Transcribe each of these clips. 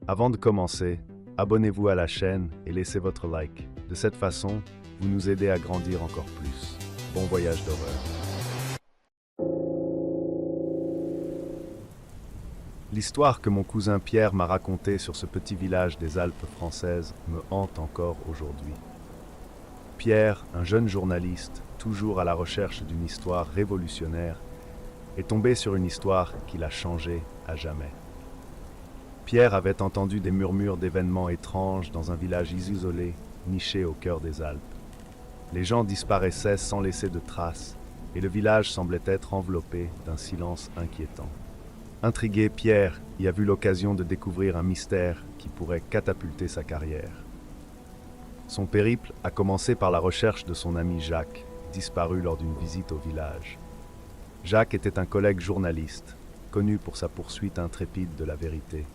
Avant de commencer, abonnez-vous à la chaîne et laissez votre like. De cette façon, vous nous aidez à grandir encore plus. Bon voyage d'horreur. L'histoire que mon cousin Pierre m'a racontée sur ce petit village des Alpes françaises me hante encore aujourd'hui. Pierre, un jeune journaliste, toujours à la recherche d'une histoire révolutionnaire, est tombé sur une histoire qui l'a changé à jamais. Pierre avait entendu des murmures d'événements étranges dans un village isolé, niché au cœur des Alpes. Les gens disparaissaient sans laisser de traces, et le village semblait être enveloppé d'un silence inquiétant. Intrigué, Pierre y a vu l'occasion de découvrir un mystère qui pourrait catapulter sa carrière. Son périple a commencé par la recherche de son ami Jacques, disparu lors d'une visite au village. Jacques était un collègue journaliste, connu pour sa poursuite intrépide de la vérité.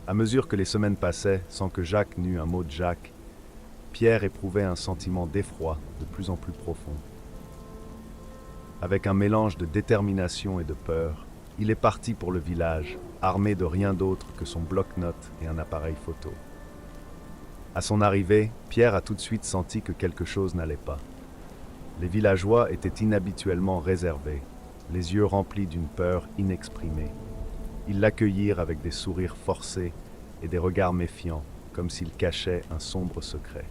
À mesure que les semaines passaient sans que Jacques n'eût un mot de Jacques, Pierre éprouvait un sentiment d'effroi de plus en plus profond. Avec un mélange de détermination et de peur, il est parti pour le village, armé de rien d'autre que son bloc-notes et un appareil photo. À son arrivée, Pierre a tout de suite senti que quelque chose n'allait pas. Les villageois étaient inhabituellement réservés, les yeux remplis d'une peur inexprimée. Ils l'accueillirent avec des sourires forcés et des regards méfiants, comme s'ils cachaient un sombre secret.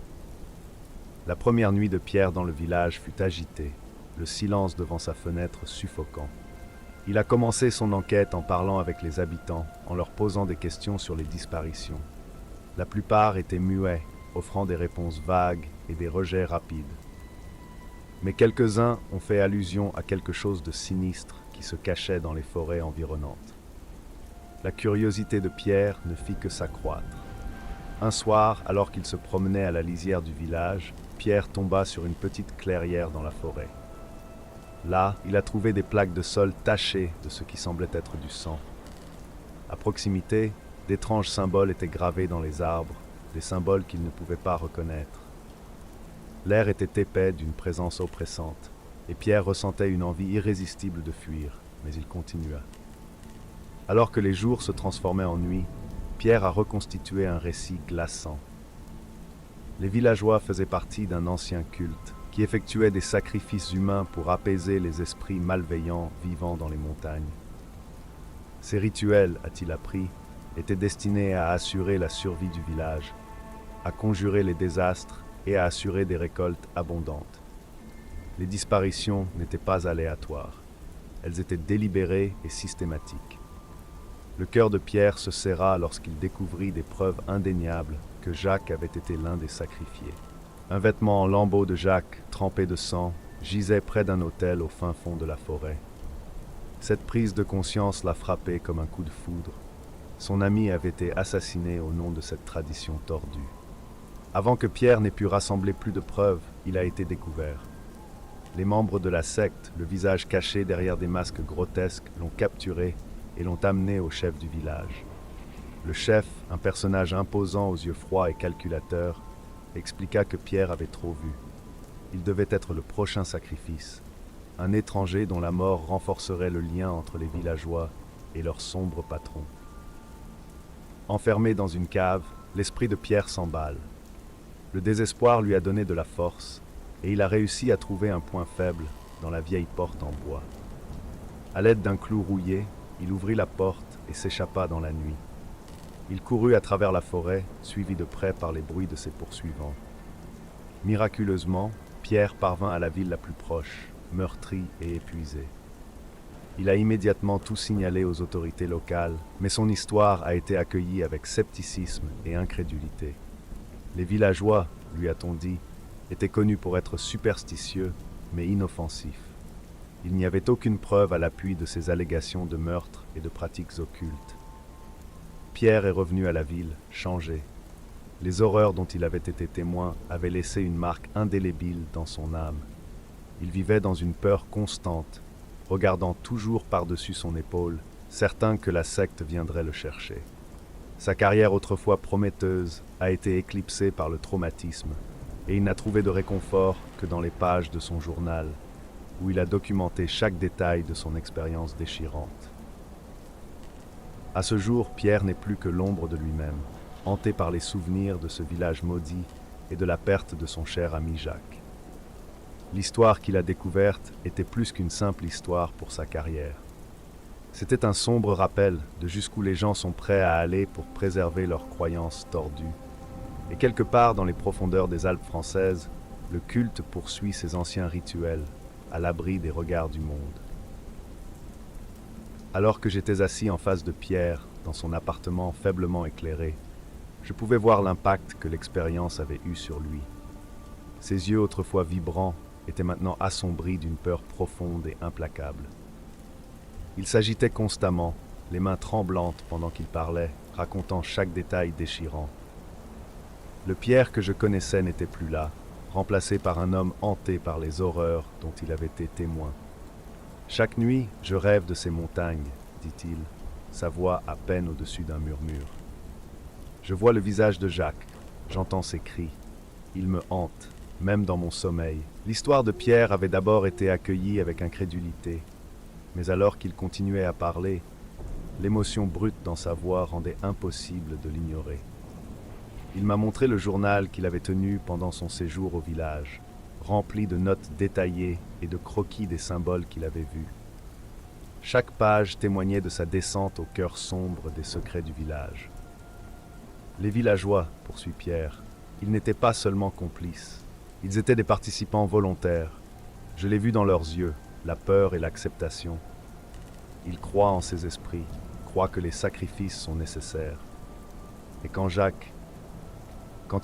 La première nuit de Pierre dans le village fut agitée, le silence devant sa fenêtre suffocant. Il a commencé son enquête en parlant avec les habitants, en leur posant des questions sur les disparitions. La plupart étaient muets, offrant des réponses vagues et des rejets rapides. Mais quelques-uns ont fait allusion à quelque chose de sinistre qui se cachait dans les forêts environnantes. La curiosité de Pierre ne fit que s'accroître. Un soir, alors qu'il se promenait à la lisière du village, Pierre tomba sur une petite clairière dans la forêt. Là, il a trouvé des plaques de sol tachées de ce qui semblait être du sang. À proximité, d'étranges symboles étaient gravés dans les arbres, des symboles qu'il ne pouvait pas reconnaître. L'air était épais d'une présence oppressante, et Pierre ressentait une envie irrésistible de fuir, mais il continua. Alors que les jours se transformaient en nuit, Pierre a reconstitué un récit glaçant. Les villageois faisaient partie d'un ancien culte, qui effectuait des sacrifices humains pour apaiser les esprits malveillants vivant dans les montagnes. Ces rituels, a-t-il appris, étaient destinés à assurer la survie du village, à conjurer les désastres et à assurer des récoltes abondantes. Les disparitions n'étaient pas aléatoires, elles étaient délibérées et systématiques. Le cœur de Pierre se serra lorsqu'il découvrit des preuves indéniables que Jacques avait été l'un des sacrifiés. Un vêtement en lambeaux de Jacques, trempé de sang, gisait près d'un autel au fin fond de la forêt. Cette prise de conscience l'a frappé comme un coup de foudre. Son ami avait été assassiné au nom de cette tradition tordue. Avant que Pierre n'ait pu rassembler plus de preuves, il a été découvert. Les membres de la secte, le visage caché derrière des masques grotesques, l'ont capturé et l'ont amené au chef du village. Le chef, un personnage imposant aux yeux froids et calculateurs, expliqua que Pierre avait trop vu. Il devait être le prochain sacrifice, un étranger dont la mort renforcerait le lien entre les villageois et leur sombre patron. Enfermé dans une cave, l'esprit de Pierre s'emballe. Le désespoir lui a donné de la force, et il a réussi à trouver un point faible dans la vieille porte en bois. À l'aide d'un clou rouillé, il ouvrit la porte et s'échappa dans la nuit. Il courut à travers la forêt, suivi de près par les bruits de ses poursuivants. Miraculeusement, Pierre parvint à la ville la plus proche, meurtri et épuisé. Il a immédiatement tout signalé aux autorités locales, mais son histoire a été accueillie avec scepticisme et incrédulité. Les villageois, lui a-t-on dit, étaient connus pour être superstitieux, mais inoffensifs. Il n'y avait aucune preuve à l'appui de ces allégations de meurtre et de pratiques occultes. Pierre est revenu à la ville, changé. Les horreurs dont il avait été témoin avaient laissé une marque indélébile dans son âme. Il vivait dans une peur constante, regardant toujours par-dessus son épaule, certain que la secte viendrait le chercher. Sa carrière autrefois prometteuse a été éclipsée par le traumatisme, et il n'a trouvé de réconfort que dans les pages de son journal, où il a documenté chaque détail de son expérience déchirante. À ce jour, Pierre n'est plus que l'ombre de lui-même, hanté par les souvenirs de ce village maudit et de la perte de son cher ami Jacques. L'histoire qu'il a découverte était plus qu'une simple histoire pour sa carrière. C'était un sombre rappel de jusqu'où les gens sont prêts à aller pour préserver leurs croyances tordues. Et quelque part dans les profondeurs des Alpes françaises, le culte poursuit ses anciens rituels, à l'abri des regards du monde. Alors que j'étais assis en face de Pierre, dans son appartement faiblement éclairé, je pouvais voir l'impact que l'expérience avait eu sur lui. Ses yeux autrefois vibrants étaient maintenant assombris d'une peur profonde et implacable. Il s'agitait constamment, les mains tremblantes pendant qu'il parlait, racontant chaque détail déchirant. Le Pierre que je connaissais n'était plus là, remplacé par un homme hanté par les horreurs dont il avait été témoin. Chaque nuit, je rêve de ces montagnes, dit-il, sa voix à peine au-dessus d'un murmure. Je vois le visage de Jacques, j'entends ses cris. Il me hante, même dans mon sommeil. L'histoire de Pierre avait d'abord été accueillie avec incrédulité, mais alors qu'il continuait à parler, l'émotion brute dans sa voix rendait impossible de l'ignorer. Il m'a montré le journal qu'il avait tenu pendant son séjour au village, rempli de notes détaillées et de croquis des symboles qu'il avait vus. Chaque page témoignait de sa descente au cœur sombre des secrets du village. Les villageois, poursuit Pierre, ils n'étaient pas seulement complices, ils étaient des participants volontaires. Je l'ai vu dans leurs yeux, la peur et l'acceptation. Ils croient en ces esprits, croient que les sacrifices sont nécessaires. Et quand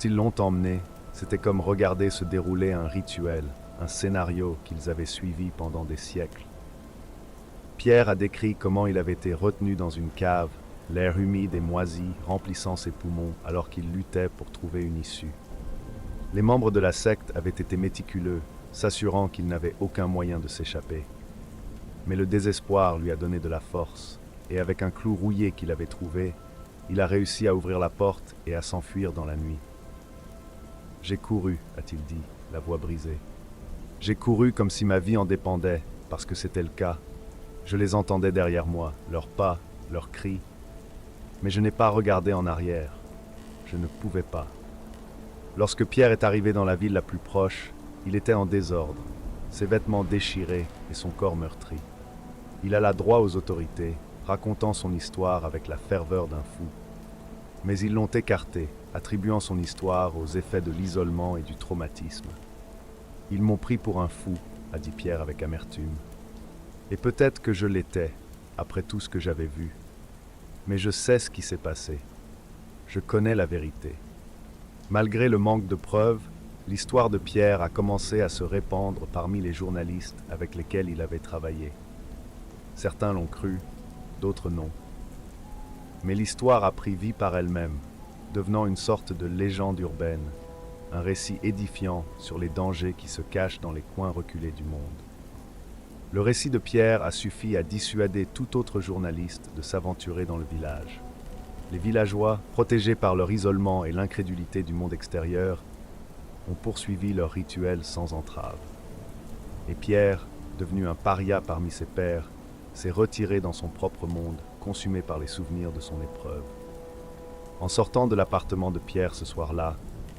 ils l'ont emmené, c'était comme regarder se dérouler un rituel, un scénario qu'ils avaient suivi pendant des siècles. Pierre a décrit comment il avait été retenu dans une cave, l'air humide et moisi remplissant ses poumons alors qu'il luttait pour trouver une issue. Les membres de la secte avaient été méticuleux, s'assurant qu'il n'avait aucun moyen de s'échapper. Mais le désespoir lui a donné de la force, et avec un clou rouillé qu'il avait trouvé, il a réussi à ouvrir la porte et à s'enfuir dans la nuit. « J'ai couru, a-t-il dit, la voix brisée. J'ai couru comme si ma vie en dépendait, parce que c'était le cas. Je les entendais derrière moi, leurs pas, leurs cris. Mais je n'ai pas regardé en arrière. Je ne pouvais pas. Lorsque Pierre est arrivé dans la ville la plus proche, il était en désordre, ses vêtements déchirés et son corps meurtri. Il alla droit aux autorités, racontant son histoire avec la ferveur d'un fou. Mais ils l'ont écarté, attribuant son histoire aux effets de l'isolement et du traumatisme. « Ils m'ont pris pour un fou », a dit Pierre avec amertume. Et peut-être que je l'étais, après tout ce que j'avais vu. Mais je sais ce qui s'est passé. Je connais la vérité. Malgré le manque de preuves, l'histoire de Pierre a commencé à se répandre parmi les journalistes avec lesquels il avait travaillé. Certains l'ont cru, d'autres non. Mais l'histoire a pris vie par elle-même, devenant une sorte de légende urbaine, un récit édifiant sur les dangers qui se cachent dans les coins reculés du monde. Le récit de Pierre a suffi à dissuader tout autre journaliste de s'aventurer dans le village. Les villageois, protégés par leur isolement et l'incrédulité du monde extérieur, ont poursuivi leur rituel sans entrave. Et Pierre, devenu un paria parmi ses pairs, s'est retiré dans son propre monde, consumé par les souvenirs de son épreuve. En sortant de l'appartement de Pierre ce soir-là,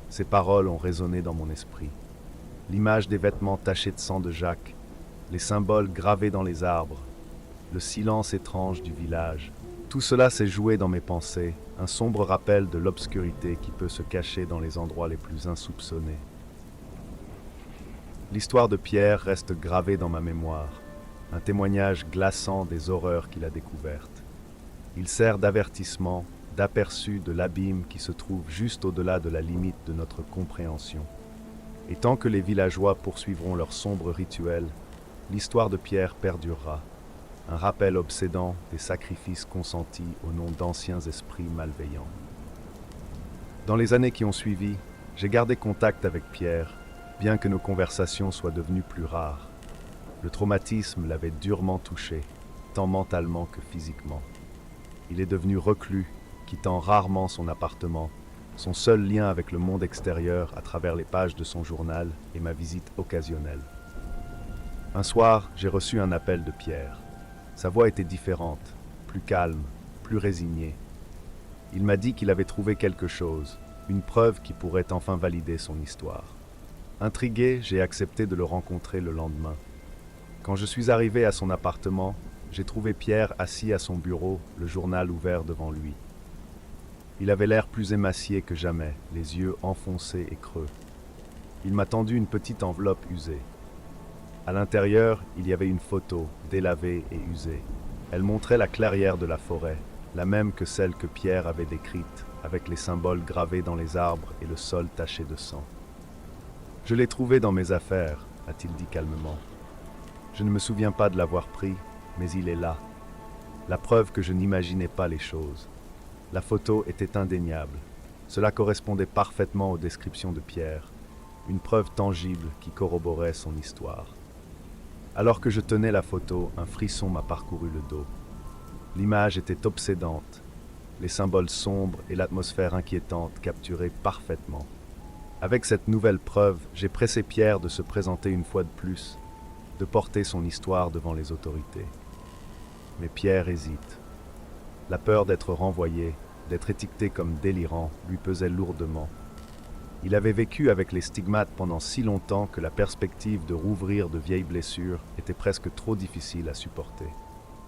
ces paroles ont résonné dans mon esprit. L'image des vêtements tachés de sang de Jacques, les symboles gravés dans les arbres, le silence étrange du village, tout cela s'est joué dans mes pensées, un sombre rappel de l'obscurité qui peut se cacher dans les endroits les plus insoupçonnés. L'histoire de Pierre reste gravée dans ma mémoire, un témoignage glaçant des horreurs qu'il a découvertes. Il sert d'avertissement, d'aperçu de l'abîme qui se trouve juste au-delà de la limite de notre compréhension. Et tant que les villageois poursuivront leur sombre rituel, l'histoire de Pierre perdurera, un rappel obsédant des sacrifices consentis au nom d'anciens esprits malveillants. Dans les années qui ont suivi, j'ai gardé contact avec Pierre, bien que nos conversations soient devenues plus rares. Le traumatisme l'avait durement touché, tant mentalement que physiquement. Il est devenu reclus, quittant rarement son appartement, son seul lien avec le monde extérieur à travers les pages de son journal et ma visite occasionnelle. Un soir, j'ai reçu un appel de Pierre. Sa voix était différente, plus calme, plus résigné. Il m'a dit qu'il avait trouvé quelque chose, une preuve qui pourrait enfin valider son histoire. Intrigué, j'ai accepté de le rencontrer le lendemain. Quand je suis arrivé à son appartement, j'ai trouvé Pierre assis à son bureau, le journal ouvert devant lui. Il avait l'air plus émacié que jamais, les yeux enfoncés et creux. Il m'a tendu une petite enveloppe usée. À l'intérieur, il y avait une photo, délavée et usée. Elle montrait la clairière de la forêt, la même que celle que Pierre avait décrite, avec les symboles gravés dans les arbres et le sol taché de sang. « Je l'ai trouvé dans mes affaires », a-t-il dit calmement. « Je ne me souviens pas de l'avoir pris, mais il est là. La preuve que je n'imaginais pas les choses. La photo était indéniable. Cela correspondait parfaitement aux descriptions de Pierre. Une preuve tangible qui corroborait son histoire. Alors que je tenais la photo, un frisson m'a parcouru le dos. L'image était obsédante, les symboles sombres et l'atmosphère inquiétante capturaient parfaitement. Avec cette nouvelle preuve, j'ai pressé Pierre de se présenter une fois de plus, de porter son histoire devant les autorités. Mais Pierre hésite. La peur d'être renvoyé, d'être étiqueté comme délirant, lui pesait lourdement. Il avait vécu avec les stigmates pendant si longtemps que la perspective de rouvrir de vieilles blessures était presque trop difficile à supporter.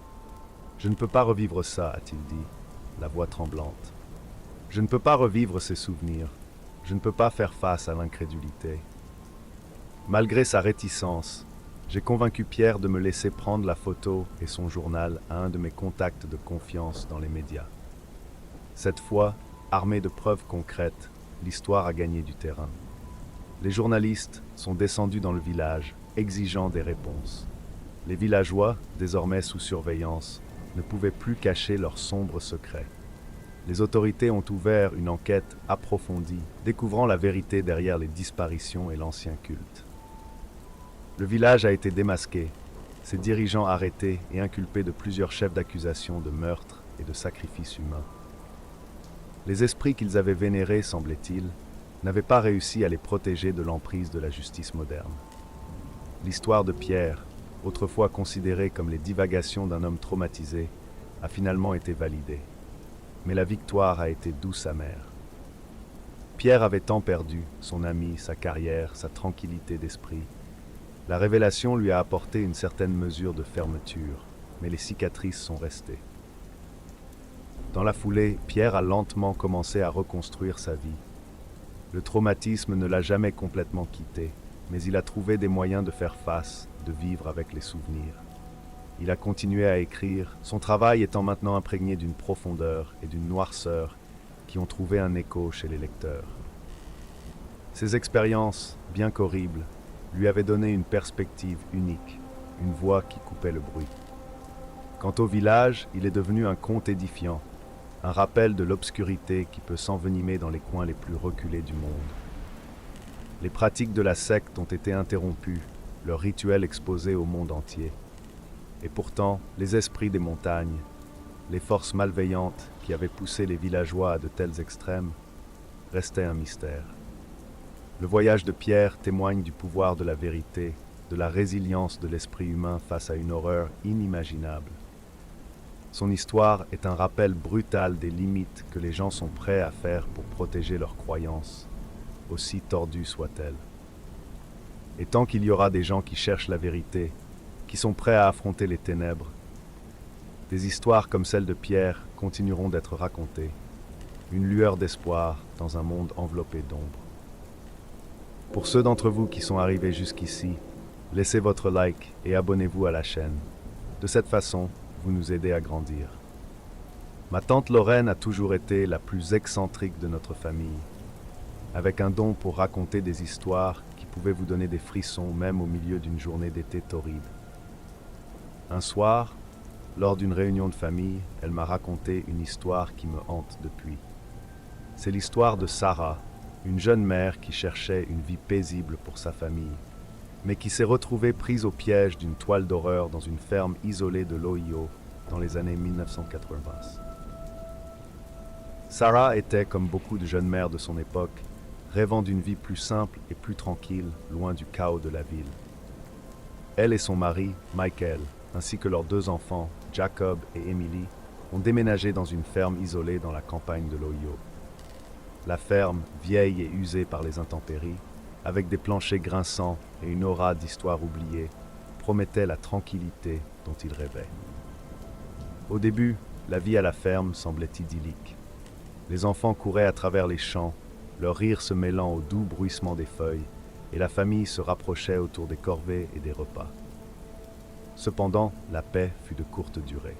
« Je ne peux pas revivre ça, a-t-il dit, la voix tremblante. Je ne peux pas revivre ces souvenirs. Je ne peux pas faire face à l'incrédulité. » Malgré sa réticence, j'ai convaincu Pierre de me laisser prendre la photo et son journal à un de mes contacts de confiance dans les médias. Cette fois, armé de preuves concrètes, l'histoire a gagné du terrain. Les journalistes sont descendus dans le village, exigeant des réponses. Les villageois, désormais sous surveillance, ne pouvaient plus cacher leurs sombres secrets. Les autorités ont ouvert une enquête approfondie, découvrant la vérité derrière les disparitions et l'ancien culte. Le village a été démasqué, ses dirigeants arrêtés et inculpés de plusieurs chefs d'accusation de meurtre et de sacrifices humains. Les esprits qu'ils avaient vénérés, semblait-il, n'avaient pas réussi à les protéger de l'emprise de la justice moderne. L'histoire de Pierre, autrefois considérée comme les divagations d'un homme traumatisé, a finalement été validée. Mais la victoire a été douce amère. Pierre avait tant perdu, son ami, sa carrière, sa tranquillité d'esprit. La révélation lui a apporté une certaine mesure de fermeture, mais les cicatrices sont restées. Dans la foulée, Pierre a lentement commencé à reconstruire sa vie. Le traumatisme ne l'a jamais complètement quitté, mais il a trouvé des moyens de faire face, de vivre avec les souvenirs. Il a continué à écrire, son travail étant maintenant imprégné d'une profondeur et d'une noirceur qui ont trouvé un écho chez les lecteurs. Ces expériences, bien qu'horribles, lui avaient donné une perspective unique, une voix qui coupait le bruit. Quant au village, il est devenu un conte édifiant, un rappel de l'obscurité qui peut s'envenimer dans les coins les plus reculés du monde. Les pratiques de la secte ont été interrompues, leurs rituels exposés au monde entier. Et pourtant, les esprits des montagnes, les forces malveillantes qui avaient poussé les villageois à de tels extrêmes, restaient un mystère. Le voyage de Pierre témoigne du pouvoir de la vérité, de la résilience de l'esprit humain face à une horreur inimaginable. Son histoire est un rappel brutal des limites que les gens sont prêts à faire pour protéger leurs croyances, aussi tordues soient-elles. Et tant qu'il y aura des gens qui cherchent la vérité, qui sont prêts à affronter les ténèbres, des histoires comme celle de Pierre continueront d'être racontées, une lueur d'espoir dans un monde enveloppé d'ombre. Pour ceux d'entre vous qui sont arrivés jusqu'ici, laissez votre like et abonnez-vous à la chaîne. De cette façon, vous nous aidez à grandir. Ma tante Lorraine a toujours été la plus excentrique de notre famille, avec un don pour raconter des histoires qui pouvaient vous donner des frissons même au milieu d'une journée d'été torride. Un soir, lors d'une réunion de famille, elle m'a raconté une histoire qui me hante depuis. C'est l'histoire de Sarah, une jeune mère qui cherchait une vie paisible pour sa famille, mais qui s'est retrouvée prise au piège d'une toile d'horreur dans une ferme isolée de l'Ohio dans les années 1980. Sarah était, comme beaucoup de jeunes mères de son époque, rêvant d'une vie plus simple et plus tranquille, loin du chaos de la ville. Elle et son mari, Michael, ainsi que leurs deux enfants, Jacob et Emily, ont déménagé dans une ferme isolée dans la campagne de l'Ohio. La ferme, vieille et usée par les intempéries, avec des planchers grinçants et une aura d'histoire oubliée, promettait la tranquillité dont ils rêvaient. Au début, la vie à la ferme semblait idyllique. Les enfants couraient à travers les champs, leur rire se mêlant au doux bruissement des feuilles, et la famille se rapprochait autour des corvées et des repas. Cependant, la paix fut de courte durée.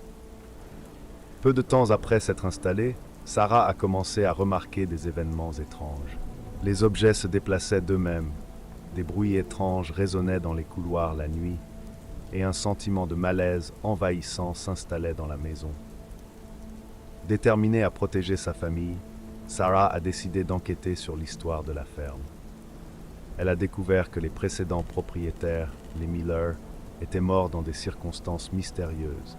Peu de temps après s'être installée, Sarah a commencé à remarquer des événements étranges. Les objets se déplaçaient d'eux-mêmes, des bruits étranges résonnaient dans les couloirs la nuit, et un sentiment de malaise envahissant s'installait dans la maison. Déterminée à protéger sa famille, Sarah a décidé d'enquêter sur l'histoire de la ferme. Elle a découvert que les précédents propriétaires, les Miller, étaient morts dans des circonstances mystérieuses.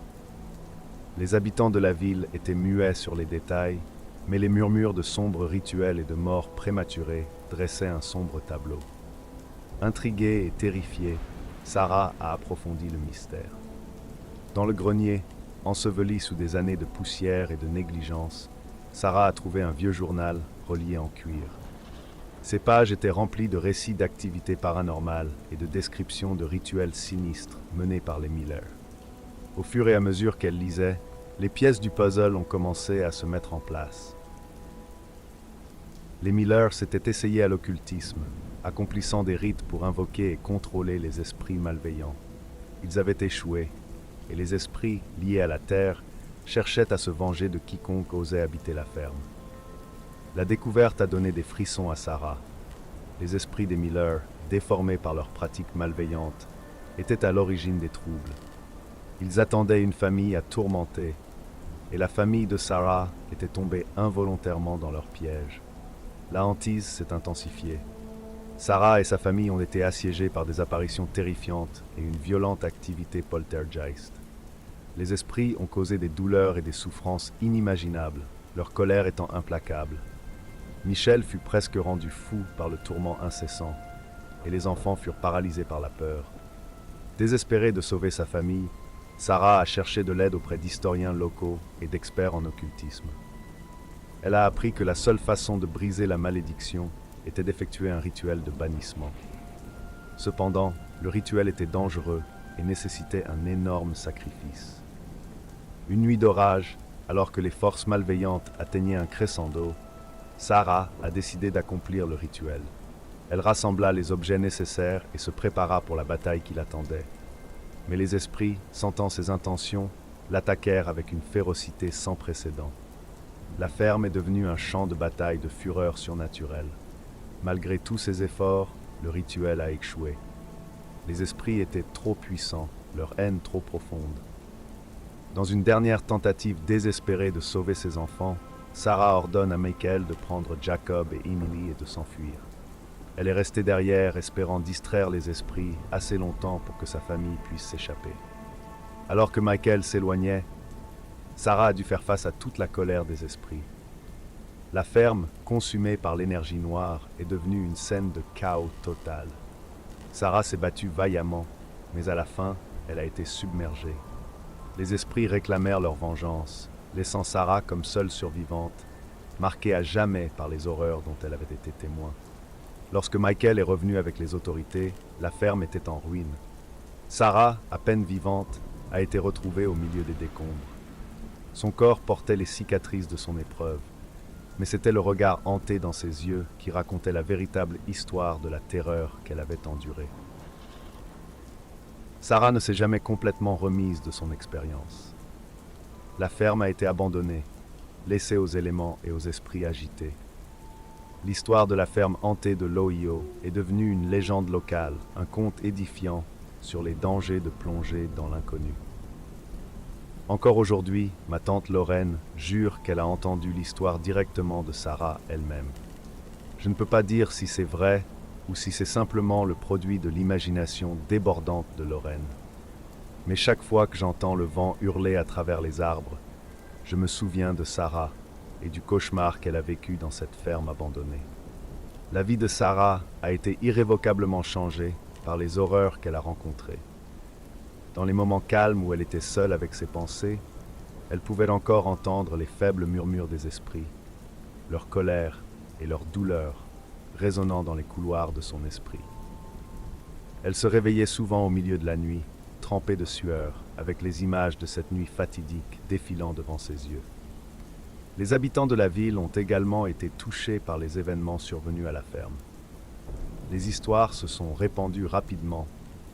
Les habitants de la ville étaient muets sur les détails, mais les murmures de sombres rituels et de morts prématurées dressaient un sombre tableau. Intriguée et terrifiée, Sarah a approfondi le mystère. Dans le grenier, enseveli sous des années de poussière et de négligence, Sarah a trouvé un vieux journal relié en cuir. Ces pages étaient remplies de récits d'activités paranormales et de descriptions de rituels sinistres menés par les Miller. Au fur et à mesure qu'elle lisait, les pièces du puzzle ont commencé à se mettre en place. Les Miller s'étaient essayés à l'occultisme, accomplissant des rites pour invoquer et contrôler les esprits malveillants. Ils avaient échoué, et les esprits, liés à la terre, cherchaient à se venger de quiconque osait habiter la ferme. La découverte a donné des frissons à Sarah. Les esprits des Miller, déformés par leurs pratiques malveillantes, étaient à l'origine des troubles. Ils attendaient une famille à tourmenter, et la famille de Sarah était tombée involontairement dans leur piège. La hantise s'est intensifiée. Sarah et sa famille ont été assiégés par des apparitions terrifiantes et une violente activité poltergeist. Les esprits ont causé des douleurs et des souffrances inimaginables, leur colère étant implacable. Michel fut presque rendu fou par le tourment incessant, et les enfants furent paralysés par la peur. Désespérée de sauver sa famille, Sarah a cherché de l'aide auprès d'historiens locaux et d'experts en occultisme. Elle a appris que la seule façon de briser la malédiction était d'effectuer un rituel de bannissement. Cependant, le rituel était dangereux et nécessitait un énorme sacrifice. Une nuit d'orage, alors que les forces malveillantes atteignaient un crescendo, Sarah a décidé d'accomplir le rituel. Elle rassembla les objets nécessaires et se prépara pour la bataille qui l'attendait. Mais les esprits, sentant ses intentions, l'attaquèrent avec une férocité sans précédent. La ferme est devenue un champ de bataille de fureur surnaturelle. Malgré tous ses efforts, le rituel a échoué. Les esprits étaient trop puissants, leur haine trop profonde. Dans une dernière tentative désespérée de sauver ses enfants, Sarah ordonne à Michael de prendre Jacob et Emily et de s'enfuir. Elle est restée derrière, espérant distraire les esprits assez longtemps pour que sa famille puisse s'échapper. Alors que Michael s'éloignait, Sarah a dû faire face à toute la colère des esprits. La ferme, consumée par l'énergie noire, est devenue une scène de chaos total. Sarah s'est battue vaillamment, mais à la fin, elle a été submergée. Les esprits réclamèrent leur vengeance, laissant Sarah comme seule survivante, marquée à jamais par les horreurs dont elle avait été témoin. Lorsque Michael est revenu avec les autorités, la ferme était en ruine. Sarah, à peine vivante, a été retrouvée au milieu des décombres. Son corps portait les cicatrices de son épreuve, mais c'était le regard hanté dans ses yeux qui racontait la véritable histoire de la terreur qu'elle avait endurée. Sarah ne s'est jamais complètement remise de son expérience. La ferme a été abandonnée, laissée aux éléments et aux esprits agités. L'histoire de la ferme hantée de l'Ohio est devenue une légende locale, un conte édifiant sur les dangers de plonger dans l'inconnu. Encore aujourd'hui, ma tante Lorraine jure qu'elle a entendu l'histoire directement de Sarah elle-même. Je ne peux pas dire si c'est vrai ou si c'est simplement le produit de l'imagination débordante de Lorraine. Mais chaque fois que j'entends le vent hurler à travers les arbres, je me souviens de Sarah et du cauchemar qu'elle a vécu dans cette ferme abandonnée. La vie de Sarah a été irrévocablement changée par les horreurs qu'elle a rencontrées. Dans les moments calmes où elle était seule avec ses pensées, Elle pouvait encore entendre les faibles murmures des esprits, leur colère et leur douleur résonnant dans les couloirs de son esprit. Elle se réveillait souvent au milieu de la nuit, trempée de sueur, avec les images de cette nuit fatidique défilant devant ses yeux. Les habitants de la ville ont également été touchés par les événements survenus à la ferme. Les histoires se sont répandues rapidement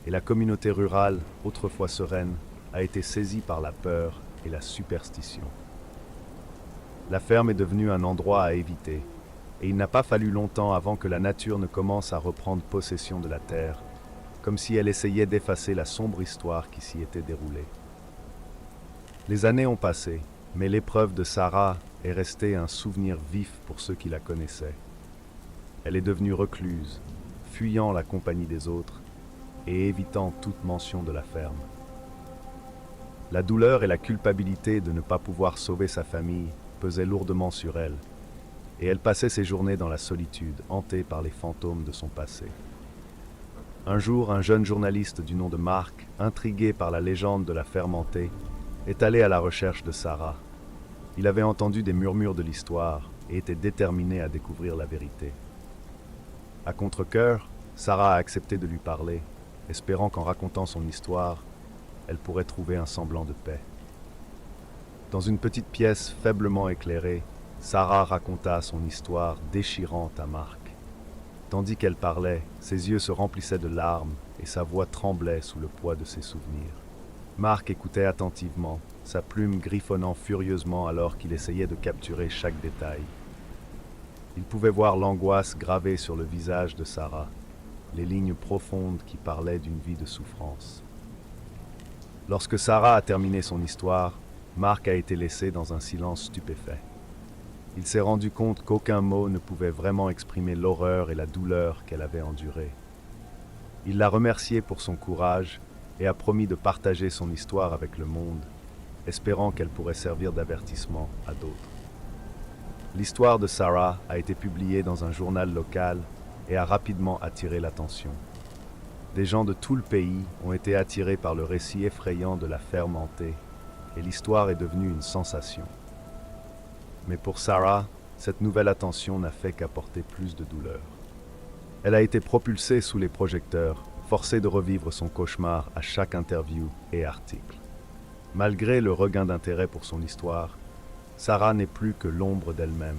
et la communauté rurale, autrefois sereine, a été saisie par la peur et la superstition. La ferme est devenue un endroit à éviter, et il n'a pas fallu longtemps avant que la nature ne commence à reprendre possession de la terre, comme si elle essayait d'effacer la sombre histoire qui s'y était déroulée. Les années ont passé, mais l'épreuve de Sarah est restée un souvenir vif pour ceux qui la connaissaient. Elle est devenue recluse, fuyant la compagnie des autres et évitant toute mention de la ferme. La douleur et la culpabilité de ne pas pouvoir sauver sa famille pesaient lourdement sur elle, et elle passait ses journées dans la solitude, hantée par les fantômes de son passé. Un jour, un jeune journaliste du nom de Marc, intrigué par la légende de la ferme hantée, est allé à la recherche de Sarah. Il avait entendu des murmures de l'histoire et était déterminé à découvrir la vérité. À contre-cœur, Sarah a accepté de lui parler, espérant qu'en racontant son histoire, elle pourrait trouver un semblant de paix. Dans une petite pièce faiblement éclairée, Sarah raconta son histoire déchirante à Marc. Tandis qu'elle parlait, ses yeux se remplissaient de larmes et sa voix tremblait sous le poids de ses souvenirs. Marc écoutait attentivement, sa plume griffonnant furieusement alors qu'il essayait de capturer chaque détail. Il pouvait voir l'angoisse gravée sur le visage de Sarah, les lignes profondes qui parlaient d'une vie de souffrance. Lorsque Sarah a terminé son histoire, Marc a été laissé dans un silence stupéfait. Il s'est rendu compte qu'aucun mot ne pouvait vraiment exprimer l'horreur et la douleur qu'elle avait endurées. Il l'a remerciée pour son courage et a promis de partager son histoire avec le monde, espérant qu'elle pourrait servir d'avertissement à d'autres. L'histoire de Sarah a été publiée dans un journal local et a rapidement attiré l'attention. Des gens de tout le pays ont été attirés par le récit effrayant de la ferme hantée, et l'histoire est devenue une sensation. Mais pour Sarah, cette nouvelle attention n'a fait qu'apporter plus de douleur. Elle a été propulsée sous les projecteurs, forcée de revivre son cauchemar à chaque interview et article. Malgré le regain d'intérêt pour son histoire, Sarah n'est plus que l'ombre d'elle-même.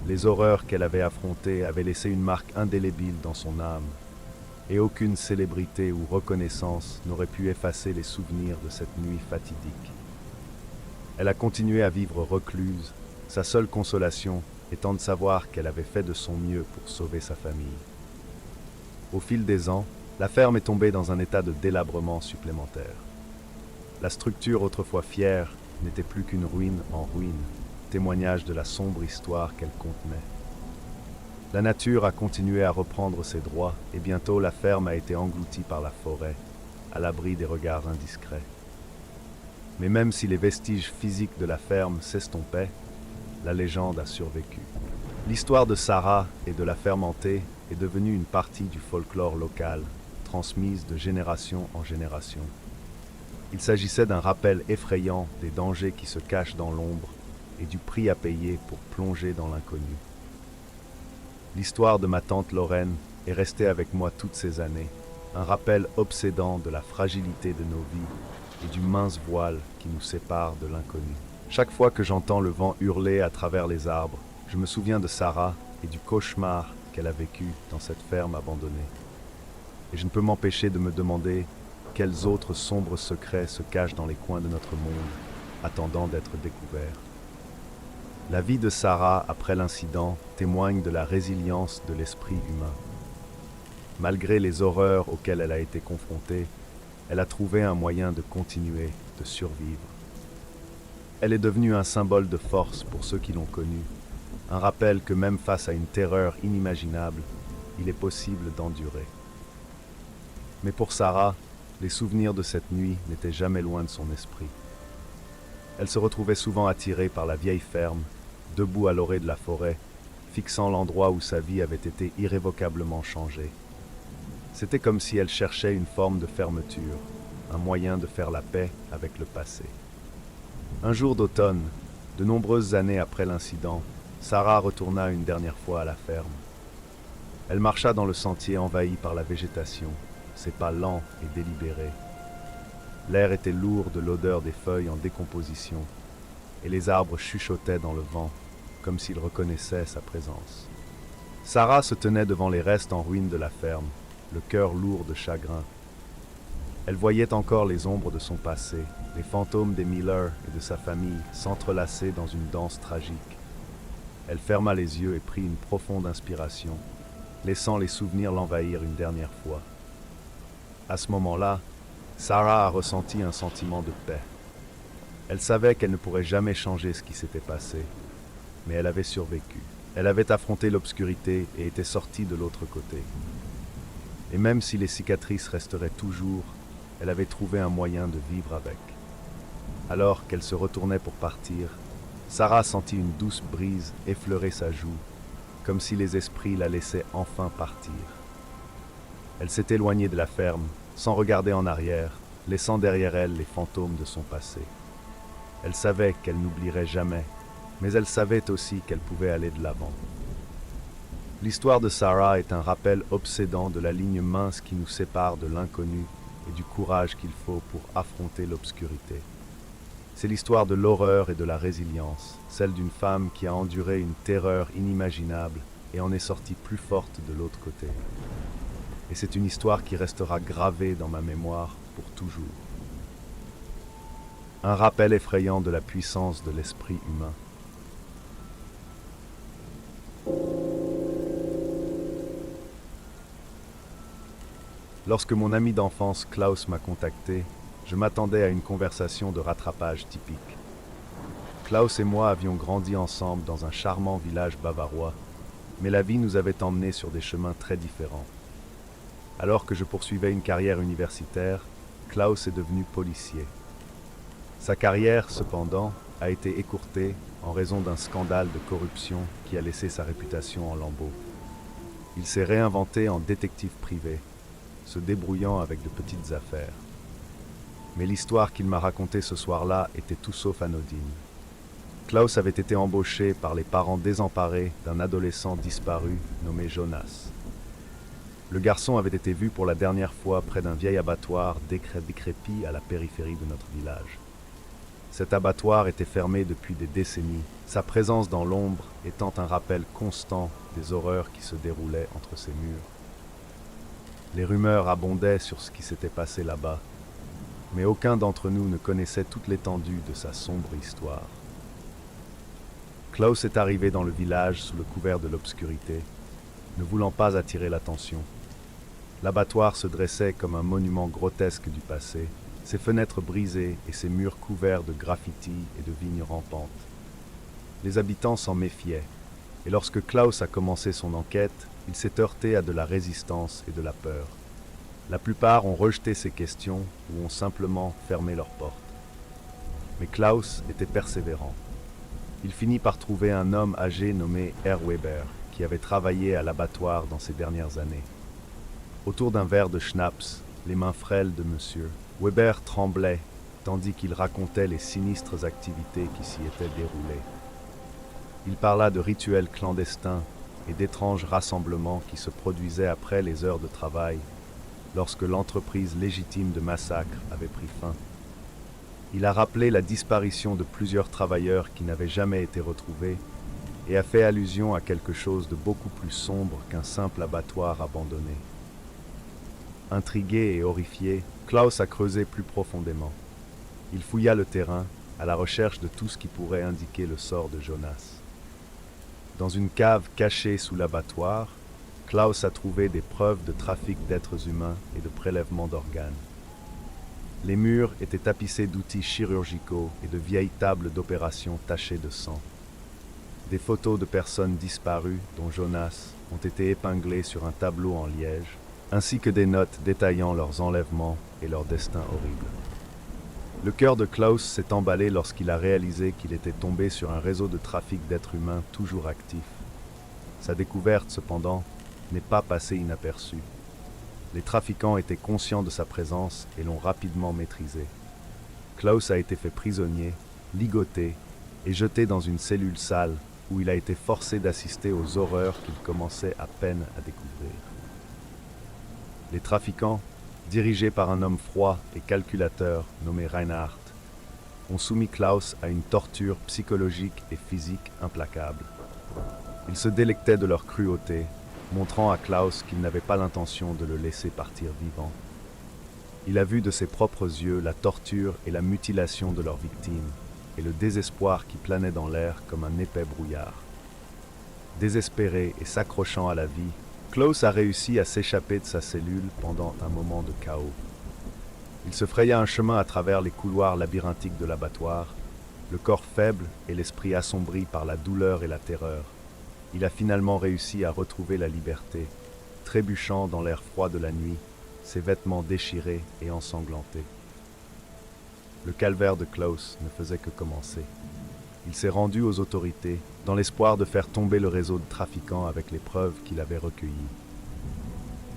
Les horreurs qu'elle avait affrontées avaient laissé une marque indélébile dans son âme, et aucune célébrité ou reconnaissance n'aurait pu effacer les souvenirs de cette nuit fatidique. Elle a continué à vivre recluse, sa seule consolation étant de savoir qu'elle avait fait de son mieux pour sauver sa famille. Au fil des ans, la ferme est tombée dans un état de délabrement supplémentaire. La structure autrefois fière n'était plus qu'une ruine en ruine, témoignage de la sombre histoire qu'elle contenait. La nature a continué à reprendre ses droits et bientôt la ferme a été engloutie par la forêt, à l'abri des regards indiscrets. Mais même si les vestiges physiques de la ferme s'estompaient, la légende a survécu. L'histoire de Sarah et de la ferme hantée est devenue une partie du folklore local, transmise de génération en génération. Il s'agissait d'un rappel effrayant des dangers qui se cachent dans l'ombre et du prix à payer pour plonger dans l'inconnu. L'histoire de ma tante Lorraine est restée avec moi toutes ces années, un rappel obsédant de la fragilité de nos vies et du mince voile qui nous sépare de l'inconnu. Chaque fois que j'entends le vent hurler à travers les arbres, je me souviens de Sarah et du cauchemar qu'elle a vécu dans cette ferme abandonnée. Et je ne peux m'empêcher de me demander quels autres sombres secrets se cachent dans les coins de notre monde, attendant d'être découverts. La vie de Sarah après l'incident témoigne de la résilience de l'esprit humain. Malgré les horreurs auxquelles elle a été confrontée, elle a trouvé un moyen de continuer, de survivre. Elle est devenue un symbole de force pour ceux qui l'ont connue, un rappel que même face à une terreur inimaginable, il est possible d'endurer. Mais pour Sarah, les souvenirs de cette nuit n'étaient jamais loin de son esprit. Elle se retrouvait souvent attirée par la vieille ferme, debout à l'orée de la forêt, fixant l'endroit où sa vie avait été irrévocablement changée. C'était comme si elle cherchait une forme de fermeture, un moyen de faire la paix avec le passé. Un jour d'automne, de nombreuses années après l'incident, Sarah retourna une dernière fois à la ferme. Elle marcha dans le sentier envahi par la végétation, ses pas lents et délibérés. L'air était lourd de l'odeur des feuilles en décomposition, et les arbres chuchotaient dans le vent, comme s'ils reconnaissaient sa présence. Sarah se tenait devant les restes en ruine de la ferme, le cœur lourd de chagrin. Elle voyait encore les ombres de son passé, les fantômes des Miller et de sa famille s'entrelacer dans une danse tragique. Elle ferma les yeux et prit une profonde inspiration, laissant les souvenirs l'envahir une dernière fois. À ce moment-là, Sarah a ressenti un sentiment de paix. Elle savait qu'elle ne pourrait jamais changer ce qui s'était passé, mais elle avait survécu. Elle avait affronté l'obscurité et était sortie de l'autre côté. Et même si les cicatrices resteraient toujours, elle avait trouvé un moyen de vivre avec. Alors qu'elle se retournait pour partir, Sarah sentit une douce brise effleurer sa joue, comme si les esprits la laissaient enfin partir. Elle s'est éloignée de la ferme, sans regarder en arrière, laissant derrière elle les fantômes de son passé. Elle savait qu'elle n'oublierait jamais, mais elle savait aussi qu'elle pouvait aller de l'avant. L'histoire de Sarah est un rappel obsédant de la ligne mince qui nous sépare de l'inconnu et du courage qu'il faut pour affronter l'obscurité. C'est l'histoire de l'horreur et de la résilience, celle d'une femme qui a enduré une terreur inimaginable et en est sortie plus forte de l'autre côté. Et c'est une histoire qui restera gravée dans ma mémoire pour toujours. Un rappel effrayant de la puissance de l'esprit humain. Lorsque mon ami d'enfance Klaus m'a contacté, je m'attendais à une conversation de rattrapage typique. Klaus et moi avions grandi ensemble dans un charmant village bavarois, mais la vie nous avait emmenés sur des chemins très différents. Alors que je poursuivais une carrière universitaire, Klaus est devenu policier. Sa carrière, cependant, a été écourtée en raison d'un scandale de corruption qui a laissé sa réputation en lambeaux. Il s'est réinventé en détective privé, se débrouillant avec de petites affaires. Mais l'histoire qu'il m'a racontée ce soir-là était tout sauf anodine. Klaus avait été embauché par les parents désemparés d'un adolescent disparu nommé Jonas. Le garçon avait été vu pour la dernière fois près d'un vieil abattoir décrépit à la périphérie de notre village. Cet abattoir était fermé depuis des décennies, sa présence dans l'ombre étant un rappel constant des horreurs qui se déroulaient entre ses murs. Les rumeurs abondaient sur ce qui s'était passé là-bas, mais aucun d'entre nous ne connaissait toute l'étendue de sa sombre histoire. Klaus est arrivé dans le village sous le couvert de l'obscurité, ne voulant pas attirer l'attention. L'abattoir se dressait comme un monument grotesque du passé, ses fenêtres brisées et ses murs couverts de graffitis et de vignes rampantes. Les habitants s'en méfiaient, et lorsque Klaus a commencé son enquête, il s'est heurté à de la résistance et de la peur. La plupart ont rejeté ses questions ou ont simplement fermé leurs portes. Mais Klaus était persévérant. Il finit par trouver un homme âgé nommé Herr Weber, qui avait travaillé à l'abattoir dans ces dernières années. Autour d'un verre de schnapps, les mains frêles de monsieur, Weber tremblait, tandis qu'il racontait les sinistres activités qui s'y étaient déroulées. Il parla de rituels clandestins et d'étranges rassemblements qui se produisaient après les heures de travail, lorsque l'entreprise légitime de massacre avait pris fin. Il a rappelé la disparition de plusieurs travailleurs qui n'avaient jamais été retrouvés et a fait allusion à quelque chose de beaucoup plus sombre qu'un simple abattoir abandonné. Intrigué et horrifié, Klaus a creusé plus profondément. Il fouilla le terrain à la recherche de tout ce qui pourrait indiquer le sort de Jonas. Dans une cave cachée sous l'abattoir, Klaus a trouvé des preuves de trafic d'êtres humains et de prélèvement d'organes. Les murs étaient tapissés d'outils chirurgicaux et de vieilles tables d'opération tachées de sang. Des photos de personnes disparues, dont Jonas, ont été épinglées sur un tableau en liège, ainsi que des notes détaillant leurs enlèvements et leur destin horrible. Le cœur de Klaus s'est emballé lorsqu'il a réalisé qu'il était tombé sur un réseau de trafic d'êtres humains toujours actif. Sa découverte, cependant, n'est pas passée inaperçue. Les trafiquants étaient conscients de sa présence et l'ont rapidement maîtrisé. Klaus a été fait prisonnier ligoté et jeté dans une cellule sale où il a été forcé d'assister aux horreurs qu'il commençait à peine à découvrir. Les trafiquants, dirigés par un homme froid et calculateur nommé Reinhardt, ont soumis Klaus à une torture psychologique et physique implacable. Ils se délectaient de leur cruauté, montrant à Klaus qu'il n'avait pas l'intention de le laisser partir vivant. Il a vu de ses propres yeux la torture et la mutilation de leurs victimes, et le désespoir qui planait dans l'air comme un épais brouillard. Désespéré et s'accrochant à la vie, Klaus a réussi à s'échapper de sa cellule pendant un moment de chaos. Il se fraya un chemin à travers les couloirs labyrinthiques de l'abattoir, le corps faible et l'esprit assombri par la douleur et la terreur. Il a finalement réussi à retrouver la liberté, trébuchant dans l'air froid de la nuit, ses vêtements déchirés et ensanglantés. Le calvaire de Klaus ne faisait que commencer. Il s'est rendu aux autorités dans l'espoir de faire tomber le réseau de trafiquants avec les preuves qu'il avait recueillies.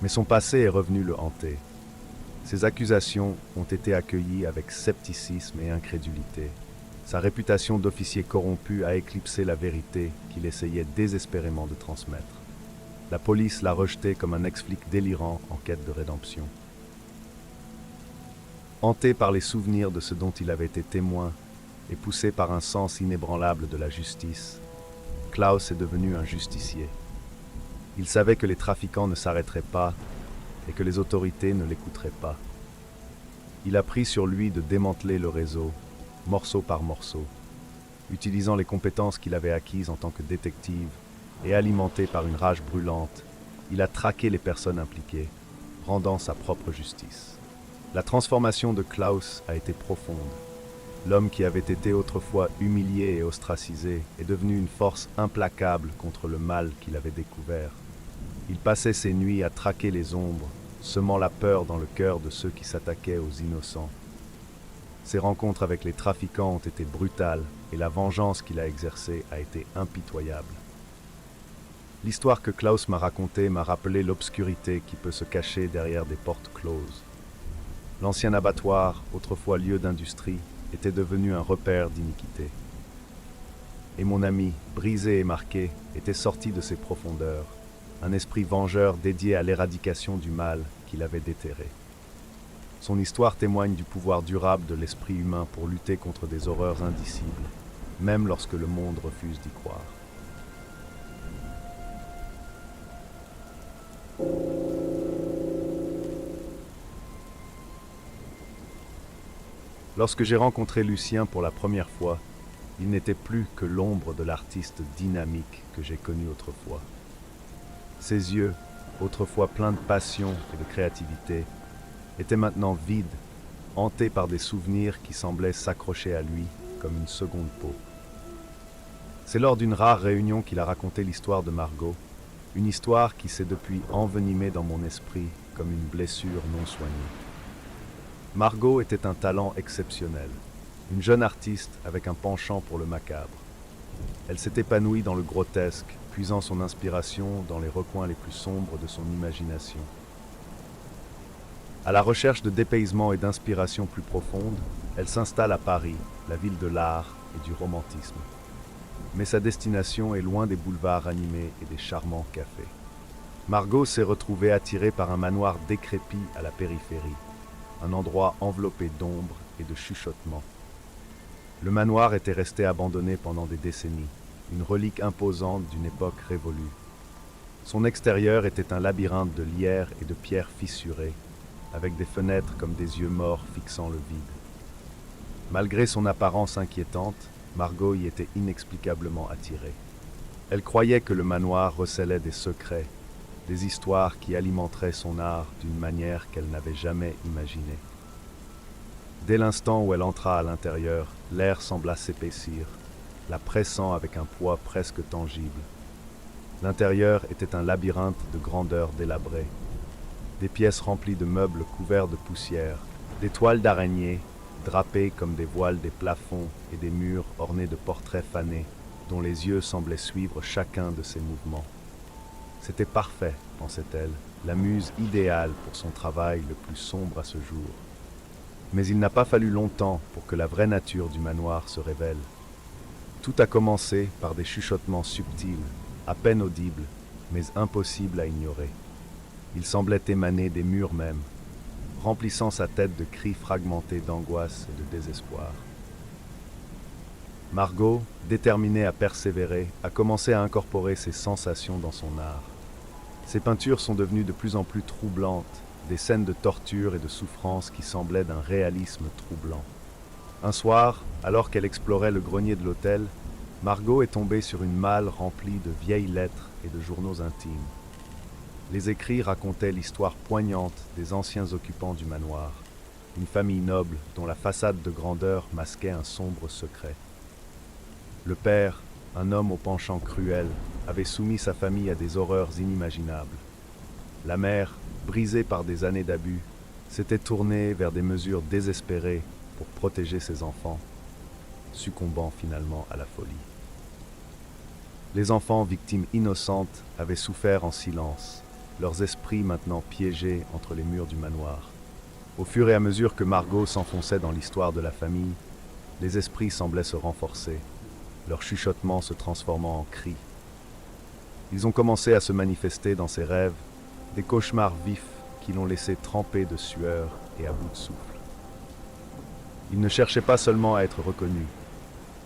Mais son passé est revenu le hanter. Ses accusations ont été accueillies avec scepticisme et incrédulité. Sa réputation d'officier corrompu a éclipsé la vérité qu'il essayait désespérément de transmettre. La police l'a rejeté comme un ex-flic délirant en quête de rédemption. Hanté par les souvenirs de ce dont il avait été témoin et poussé par un sens inébranlable de la justice, Klaus est devenu un justicier. Il savait que les trafiquants ne s'arrêteraient pas et que les autorités ne l'écouteraient pas. Il a pris sur lui de démanteler le réseau, morceau par morceau, utilisant les compétences qu'il avait acquises en tant que détective et alimenté par une rage brûlante, il a traqué les personnes impliquées, rendant sa propre justice. La transformation de Klaus a été profonde. L'homme qui avait été autrefois humilié et ostracisé est devenu une force implacable contre le mal qu'il avait découvert. Il passait ses nuits à traquer les ombres, semant la peur dans le cœur de ceux qui s'attaquaient aux innocents. Ses rencontres avec les trafiquants ont été brutales et la vengeance qu'il a exercée a été impitoyable. L'histoire que Klaus m'a racontée m'a rappelé l'obscurité qui peut se cacher derrière des portes closes. L'ancien abattoir, autrefois lieu d'industrie, était devenu un repère d'iniquité. Et mon ami, brisé et marqué, était sorti de ses profondeurs, un esprit vengeur dédié à l'éradication du mal qu'il avait déterré. Son histoire témoigne du pouvoir durable de l'esprit humain pour lutter contre des horreurs indicibles, même lorsque le monde refuse d'y croire. Lorsque j'ai rencontré Lucien pour la première fois, il n'était plus que l'ombre de l'artiste dynamique que j'ai connu autrefois. Ses yeux, autrefois pleins de passion et de créativité, étaient maintenant vides, hantés par des souvenirs qui semblaient s'accrocher à lui comme une seconde peau. C'est lors d'une rare réunion qu'il a raconté l'histoire de Margot, une histoire qui s'est depuis envenimée dans mon esprit comme une blessure non soignée. Margot était un talent exceptionnel, une jeune artiste avec un penchant pour le macabre. Elle s'est épanouie dans le grotesque, puisant son inspiration dans les recoins les plus sombres de son imagination. À la recherche de dépaysement et d'inspiration plus profonde, elle s'installe à Paris, la ville de l'art et du romantisme. Mais sa destination est loin des boulevards animés et des charmants cafés. Margot s'est retrouvée attirée par un manoir décrépit à la périphérie, un endroit enveloppé d'ombre et de chuchotements. Le manoir était resté abandonné pendant des décennies, une relique imposante d'une époque révolue. Son extérieur était un labyrinthe de lierre et de pierres fissurées, avec des fenêtres comme des yeux morts fixant le vide. Malgré son apparence inquiétante, Margot y était inexplicablement attirée. Elle croyait que le manoir recelait des secrets, des histoires qui alimenteraient son art d'une manière qu'elle n'avait jamais imaginée. Dès l'instant où elle entra à l'intérieur, l'air sembla s'épaissir, la pressant avec un poids presque tangible. L'intérieur était un labyrinthe de grandeur délabrée, des pièces remplies de meubles couverts de poussière, des toiles d'araignées, drapées comme des voiles des plafonds et des murs ornés de portraits fanés, dont les yeux semblaient suivre chacun de ses mouvements. C'était parfait, pensait-elle, la muse idéale pour son travail le plus sombre à ce jour. Mais il n'a pas fallu longtemps pour que la vraie nature du manoir se révèle. Tout a commencé par des chuchotements subtils, à peine audibles, mais impossibles à ignorer. Ils semblaient émaner des murs même, remplissant sa tête de cris fragmentés d'angoisse et de désespoir. Margot, déterminée à persévérer, a commencé à incorporer ses sensations dans son art. Ses peintures sont devenues de plus en plus troublantes, des scènes de torture et de souffrance qui semblaient d'un réalisme troublant. Un soir, alors qu'elle explorait le grenier de l'hôtel, Margot est tombée sur une malle remplie de vieilles lettres et de journaux intimes. Les écrits racontaient l'histoire poignante des anciens occupants du manoir, une famille noble dont la façade de grandeur masquait un sombre secret. Le père, un homme au penchant cruel, avait soumis sa famille à des horreurs inimaginables. La mère, brisée par des années d'abus, s'était tournée vers des mesures désespérées pour protéger ses enfants, succombant finalement à la folie. Les enfants, victimes innocentes, avaient souffert en silence, leurs esprits maintenant piégés entre les murs du manoir. Au fur et à mesure que Margot s'enfonçait dans l'histoire de la famille, les esprits semblaient se renforcer, leurs chuchotements se transformant en cris. Ils ont commencé à se manifester dans ses rêves, des cauchemars vifs qui l'ont laissé tremper de sueur et à bout de souffle. Il ne cherchait pas seulement à être reconnu,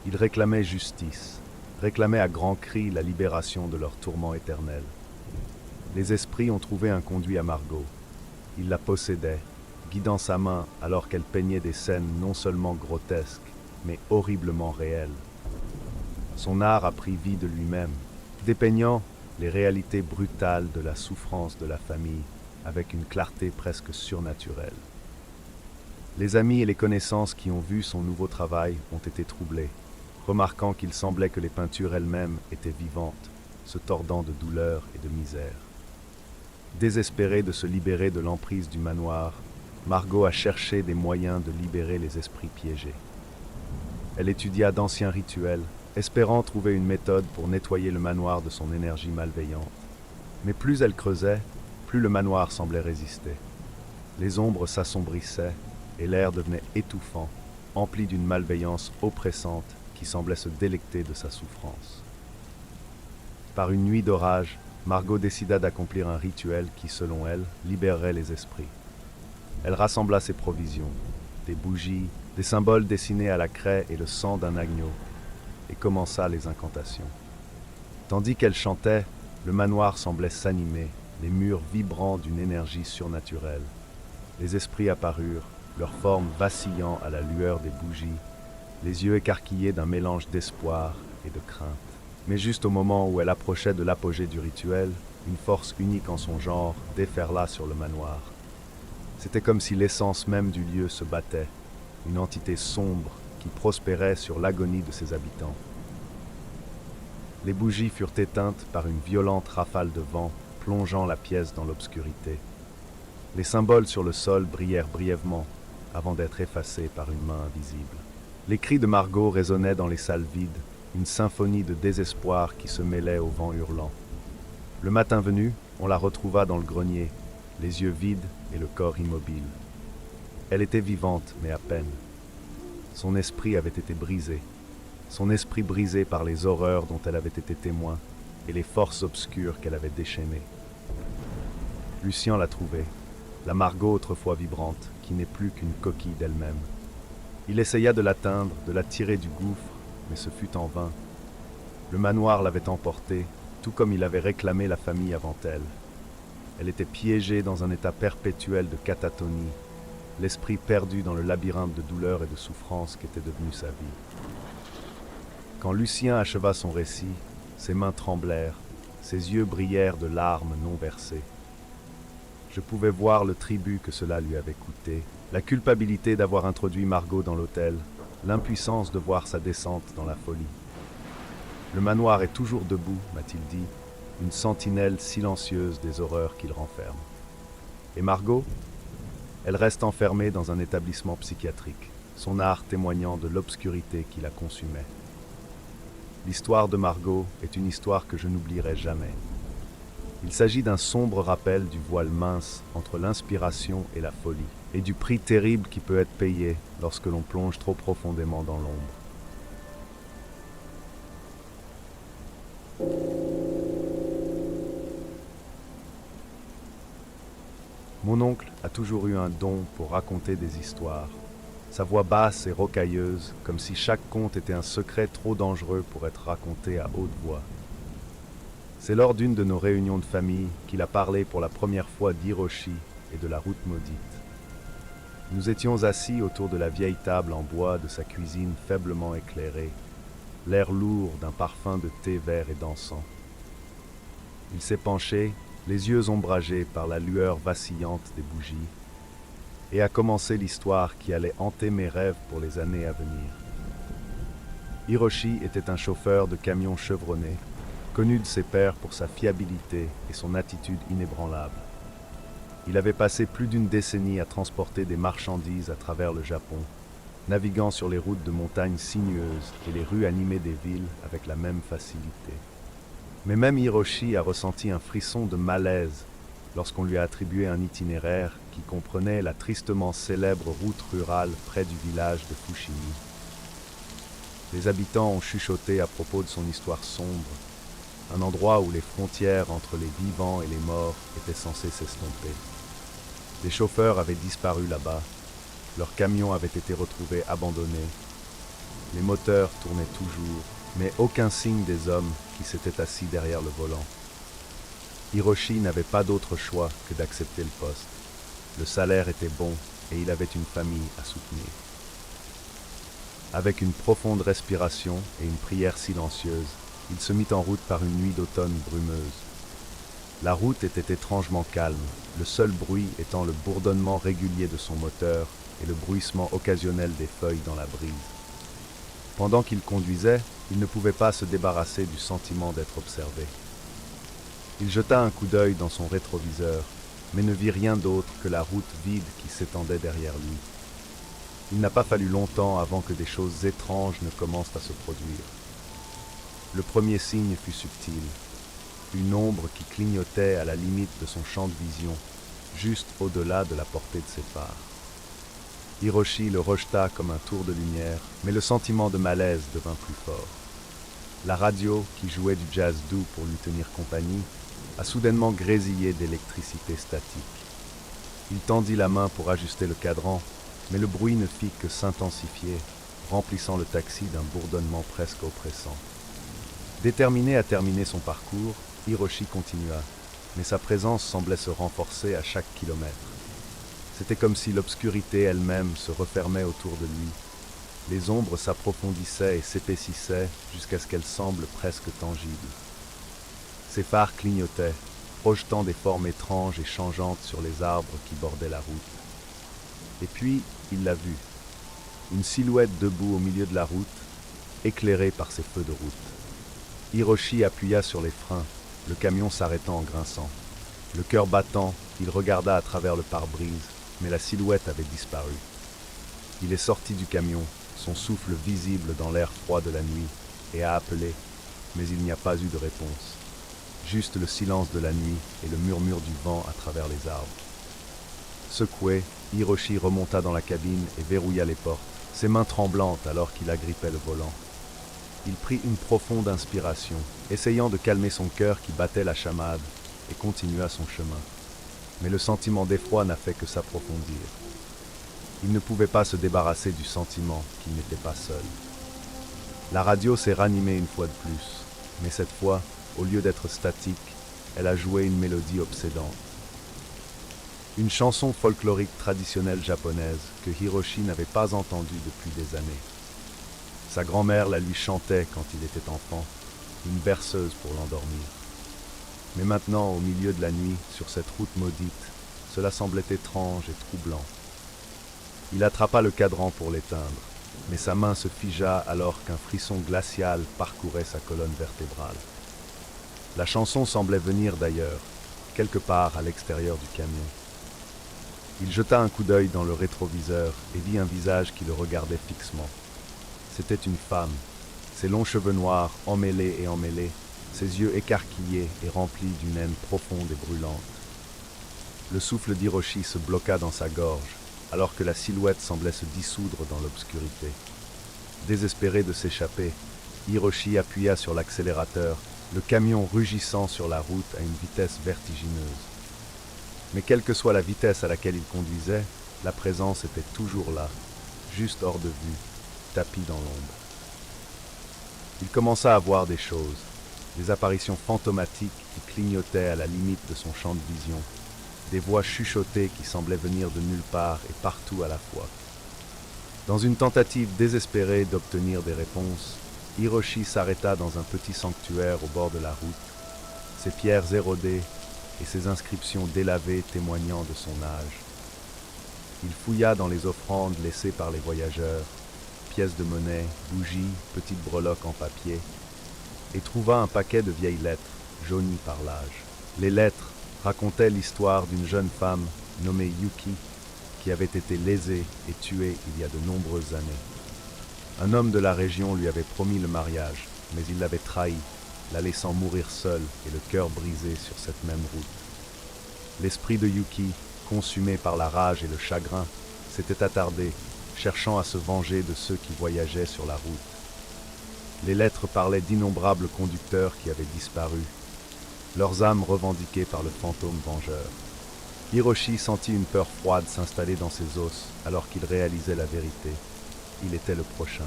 il réclamait justice, réclamait à grands cris la libération de leur tourment éternel. Les esprits ont trouvé un conduit à Margot. Ils la possédaient, guidant sa main alors qu'elle peignait des scènes non seulement grotesques, mais horriblement réelles. Son art a pris vie de lui-même, dépeignant les réalités brutales de la souffrance de la famille avec une clarté presque surnaturelle. Les amis et les connaissances qui ont vu son nouveau travail ont été troublés, remarquant qu'il semblait que les peintures elles-mêmes étaient vivantes, se tordant de douleur et de misère. Désespérée de se libérer de l'emprise du manoir, Margot a cherché des moyens de libérer les esprits piégés. Elle étudia d'anciens rituels, espérant trouver une méthode pour nettoyer le manoir de son énergie malveillante. Mais plus elle creusait, plus le manoir semblait résister. Les ombres s'assombrissaient et l'air devenait étouffant, empli d'une malveillance oppressante qui semblait se délecter de sa souffrance. Par une nuit d'orage, Margot décida d'accomplir un rituel qui, selon elle, libérerait les esprits. Elle rassembla ses provisions, des bougies, des symboles dessinés à la craie et le sang d'un agneau, et commença les incantations. Tandis qu'elle chantait, le manoir semblait s'animer, les murs vibrant d'une énergie surnaturelle. Les esprits apparurent, leurs formes vacillant à la lueur des bougies, les yeux écarquillés d'un mélange d'espoir et de crainte. Mais juste au moment où elle approchait de l'apogée du rituel, une force unique en son genre déferla sur le manoir. C'était comme si l'essence même du lieu se battait, une entité sombre qui prospérait sur l'agonie de ses habitants. Les bougies furent éteintes par une violente rafale de vent, plongeant la pièce dans l'obscurité. Les symboles sur le sol brillèrent brièvement, avant d'être effacés par une main invisible. Les cris de Margot résonnaient dans les salles vides, une symphonie de désespoir qui se mêlait au vent hurlant. Le matin venu, on la retrouva dans le grenier, les yeux vides et le corps immobile. Elle était vivante, mais à peine. Son esprit avait été brisé, son esprit brisé par les horreurs dont elle avait été témoin et les forces obscures qu'elle avait déchaînées. Lucien l'a trouvée, la Margot autrefois vibrante, qui n'est plus qu'une coquille d'elle-même. Il essaya de l'atteindre, de la tirer du gouffre, mais ce fut en vain. Le manoir l'avait emportée, tout comme il avait réclamé la famille avant elle. Elle était piégée dans un état perpétuel de catatonie, l'esprit perdu dans le labyrinthe de douleur et de souffrance qu'était devenue sa vie. Quand Lucien acheva son récit, ses mains tremblèrent, ses yeux brillèrent de larmes non versées. Je pouvais voir le tribut que cela lui avait coûté, la culpabilité d'avoir introduit Margot dans l'hôtel, l'impuissance de voir sa descente dans la folie. Le manoir est toujours debout, m'a-t-il dit, une sentinelle silencieuse des horreurs qu'il renferme. Et Margot ? Elle reste enfermée dans un établissement psychiatrique, son art témoignant de l'obscurité qui la consumait. L'histoire de Margot est une histoire que je n'oublierai jamais. Il s'agit d'un sombre rappel du voile mince entre l'inspiration et la folie, et du prix terrible qui peut être payé lorsque l'on plonge trop profondément dans l'ombre. Mon oncle a toujours eu un don pour raconter des histoires. Sa voix basse et rocailleuse, comme si chaque conte était un secret trop dangereux pour être raconté à haute voix. C'est lors d'une de nos réunions de famille qu'il a parlé pour la première fois d'Hiroshi et de la route maudite. Nous étions assis autour de la vieille table en bois de sa cuisine faiblement éclairée, l'air lourd d'un parfum de thé vert et d'encens. Il s'est penché, les yeux ombragés par la lueur vacillante des bougies, et a commencé l'histoire qui allait hanter mes rêves pour les années à venir. Hiroshi était un chauffeur de camion chevronné, connu de ses pairs pour sa fiabilité et son attitude inébranlable. Il avait passé plus d'une décennie à transporter des marchandises à travers le Japon, naviguant sur les routes de montagnes sinueuses et les rues animées des villes avec la même facilité. Mais même Hiroshi a ressenti un frisson de malaise lorsqu'on lui a attribué un itinéraire qui comprenait la tristement célèbre route rurale près du village de Fushimi. Les habitants ont chuchoté à propos de son histoire sombre, un endroit où les frontières entre les vivants et les morts étaient censées s'estomper. Les chauffeurs avaient disparu là-bas, leurs camions avaient été retrouvés abandonnés, les moteurs tournaient toujours, mais aucun signe des hommes qui s'étaient assis derrière le volant. Hiroshi n'avait pas d'autre choix que d'accepter le poste. Le salaire était bon et il avait une famille à soutenir. Avec une profonde respiration et une prière silencieuse, il se mit en route par une nuit d'automne brumeuse. La route était étrangement calme, le seul bruit étant le bourdonnement régulier de son moteur et le bruissement occasionnel des feuilles dans la brise. Pendant qu'il conduisait, il ne pouvait pas se débarrasser du sentiment d'être observé. Il jeta un coup d'œil dans son rétroviseur, mais ne vit rien d'autre que la route vide qui s'étendait derrière lui. Il n'a pas fallu longtemps avant que des choses étranges ne commencent à se produire. Le premier signe fut subtil, une ombre qui clignotait à la limite de son champ de vision, juste au-delà de la portée de ses phares. Hiroshi le rejeta comme un tour de lumière, mais le sentiment de malaise devint plus fort. La radio, qui jouait du jazz doux pour lui tenir compagnie, a soudainement grésillé d'électricité statique. Il tendit la main pour ajuster le cadran, mais le bruit ne fit que s'intensifier, remplissant le taxi d'un bourdonnement presque oppressant. Déterminé à terminer son parcours, Hiroshi continua, mais sa présence semblait se renforcer à chaque kilomètre. C'était comme si l'obscurité elle-même se refermait autour de lui. Les ombres s'approfondissaient et s'épaississaient jusqu'à ce qu'elles semblent presque tangibles. Ses phares clignotaient, projetant des formes étranges et changeantes sur les arbres qui bordaient la route. Et puis, il l'a vue. Une silhouette debout au milieu de la route, éclairée par ses feux de route. Hiroshi appuya sur les freins, le camion s'arrêtant en grinçant. Le cœur battant, il regarda à travers le pare-brise, mais la silhouette avait disparu. Il est sorti du camion, son souffle visible dans l'air froid de la nuit, et a appelé, mais il n'y a pas eu de réponse. Juste le silence de la nuit et le murmure du vent à travers les arbres. Secoué, Hiroshi remonta dans la cabine et verrouilla les portes, ses mains tremblantes alors qu'il agrippait le volant. Il prit une profonde inspiration, essayant de calmer son cœur qui battait la chamade, et continua son chemin. Mais le sentiment d'effroi n'a fait que s'approfondir. Il ne pouvait pas se débarrasser du sentiment qu'il n'était pas seul. La radio s'est ranimée une fois de plus, mais cette fois, au lieu d'être statique, elle a joué une mélodie obsédante. Une chanson folklorique traditionnelle japonaise que Hiroshi n'avait pas entendue depuis des années. Sa grand-mère la lui chantait quand il était enfant, une berceuse pour l'endormir. Mais maintenant, au milieu de la nuit, sur cette route maudite, cela semblait étrange et troublant. Il attrapa le cadran pour l'éteindre, mais sa main se figea alors qu'un frisson glacial parcourait sa colonne vertébrale. La chanson semblait venir d'ailleurs, quelque part à l'extérieur du camion. Il jeta un coup d'œil dans le rétroviseur et vit un visage qui le regardait fixement. C'était une femme. Ses longs cheveux noirs, emmêlés et emmêlés, ses yeux écarquillés et remplis d'une haine profonde et brûlante. Le souffle d'Hiroshi se bloqua dans sa gorge, alors que la silhouette semblait se dissoudre dans l'obscurité. Désespéré de s'échapper, Hiroshi appuya sur l'accélérateur, le camion rugissant sur la route à une vitesse vertigineuse. Mais quelle que soit la vitesse à laquelle il conduisait, la présence était toujours là, juste hors de vue, tapis dans l'ombre. Il commença à voir des choses, des apparitions fantomatiques qui clignotaient à la limite de son champ de vision, des voix chuchotées qui semblaient venir de nulle part et partout à la fois. Dans une tentative désespérée d'obtenir des réponses, Hiroshi s'arrêta dans un petit sanctuaire au bord de la route, ses pierres érodées et ses inscriptions délavées témoignant de son âge. Il fouilla dans les offrandes laissées par les voyageurs, pièces de monnaie, bougies, petites breloques en papier, et trouva un paquet de vieilles lettres, jaunies par l'âge. Les lettres racontaient l'histoire d'une jeune femme nommée Yuki, qui avait été lésée et tuée il y a de nombreuses années. Un homme de la région lui avait promis le mariage, mais il l'avait trahi, la laissant mourir seule et le cœur brisé sur cette même route. L'esprit de Yuki, consumé par la rage et le chagrin, s'était attardé, cherchant à se venger de ceux qui voyageaient sur la route. Les lettres parlaient d'innombrables conducteurs qui avaient disparu, leurs âmes revendiquées par le fantôme vengeur. Hiroshi sentit une peur froide s'installer dans ses os alors qu'il réalisait la vérité. Il était le prochain.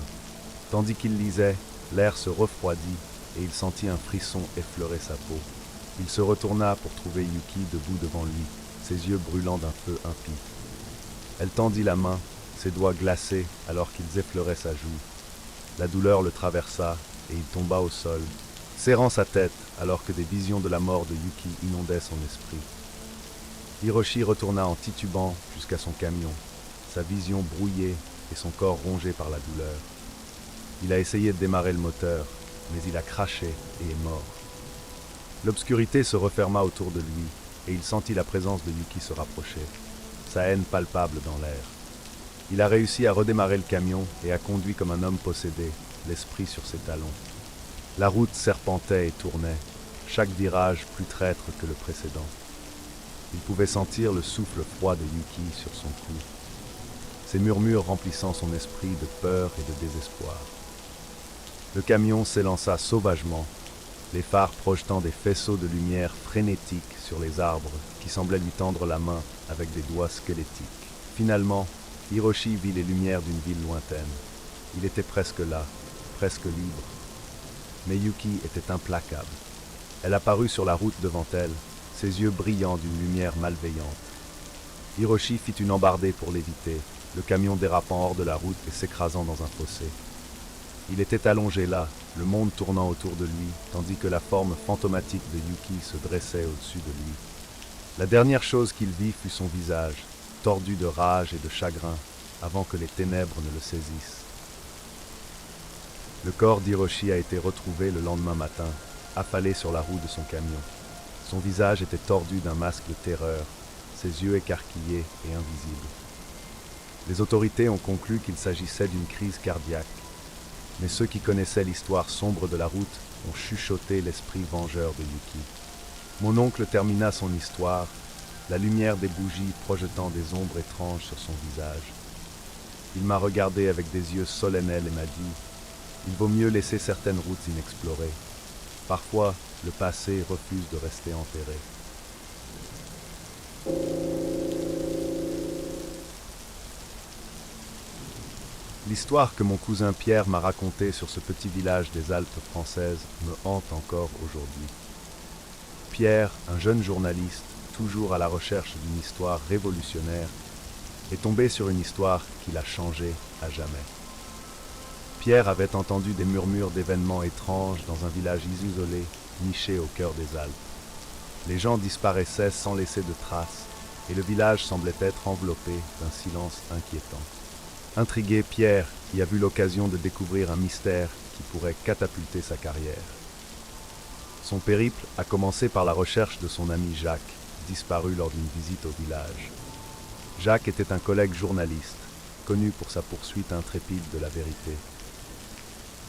Tandis qu'il lisait, l'air se refroidit et il sentit un frisson effleurer sa peau. Il se retourna pour trouver Yuki debout devant lui, ses yeux brûlant d'un feu impie. Elle tendit la main, ses doigts glacés alors qu'ils effleuraient sa joue. La douleur le traversa et il tomba au sol, serrant sa tête alors que des visions de la mort de Yuki inondaient son esprit. Hiroshi retourna en titubant jusqu'à son camion, sa vision brouillée et son corps rongé par la douleur. Il a essayé de démarrer le moteur, mais il a craché et est mort. L'obscurité se referma autour de lui et il sentit la présence de Yuki se rapprocher, sa haine palpable dans l'air. Il a réussi à redémarrer le camion et a conduit comme un homme possédé, l'esprit sur ses talons. La route serpentait et tournait, chaque virage plus traître que le précédent. Il pouvait sentir le souffle froid de Yuki sur son cou, ses murmures remplissant son esprit de peur et de désespoir. Le camion s'élança sauvagement, les phares projetant des faisceaux de lumière frénétiques sur les arbres qui semblaient lui tendre la main avec des doigts squelettiques. Finalement, Hiroshi vit les lumières d'une ville lointaine. Il était presque là, presque libre. Mais Yuki était implacable. Elle apparut sur la route devant elle, ses yeux brillants d'une lumière malveillante. Hiroshi fit une embardée pour l'éviter, le camion dérapant hors de la route et s'écrasant dans un fossé. Il était allongé là, le monde tournant autour de lui, tandis que la forme fantomatique de Yuki se dressait au-dessus de lui. La dernière chose qu'il vit fut son visage, tordu de rage et de chagrin, avant que les ténèbres ne le saisissent. Le corps d'Hiroshi a été retrouvé le lendemain matin, affalé sur la roue de son camion. Son visage était tordu d'un masque de terreur, ses yeux écarquillés et invisibles. Les autorités ont conclu qu'il s'agissait d'une crise cardiaque, mais ceux qui connaissaient l'histoire sombre de la route ont chuchoté l'esprit vengeur de Yuki. Mon oncle termina son histoire, la lumière des bougies projetant des ombres étranges sur son visage. Il m'a regardé avec des yeux solennels et m'a dit « Il vaut mieux laisser certaines routes inexplorées. Parfois, le passé refuse de rester enterré. » L'histoire que mon cousin Pierre m'a racontée sur ce petit village des Alpes françaises me hante encore aujourd'hui. Pierre, un jeune journaliste, toujours à la recherche d'une histoire révolutionnaire, est tombé sur une histoire qui l'a changé à jamais. Pierre avait entendu des murmures d'événements étranges dans un village isolé, niché au cœur des Alpes. Les gens disparaissaient sans laisser de traces, et le village semblait être enveloppé d'un silence inquiétant. Intrigué, Pierre y a vu l'occasion de découvrir un mystère qui pourrait catapulter sa carrière. Son périple a commencé par la recherche de son ami Jacques, disparu lors d'une visite au village. Jacques était un collègue journaliste, connu pour sa poursuite intrépide de la vérité.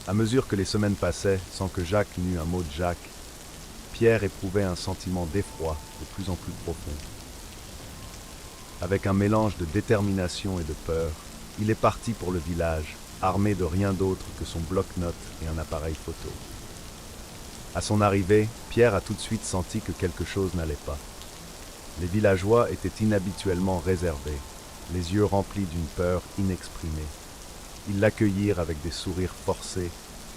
À mesure que les semaines passaient, sans que Jacques n'eût un mot de Jacques, Pierre éprouvait un sentiment d'effroi de plus en plus profond. Avec un mélange de détermination et de peur, il est parti pour le village, armé de rien d'autre que son bloc-notes et un appareil photo. À son arrivée, Pierre a tout de suite senti que quelque chose n'allait pas. Les villageois étaient inhabituellement réservés, les yeux remplis d'une peur inexprimée. Ils l'accueillirent avec des sourires forcés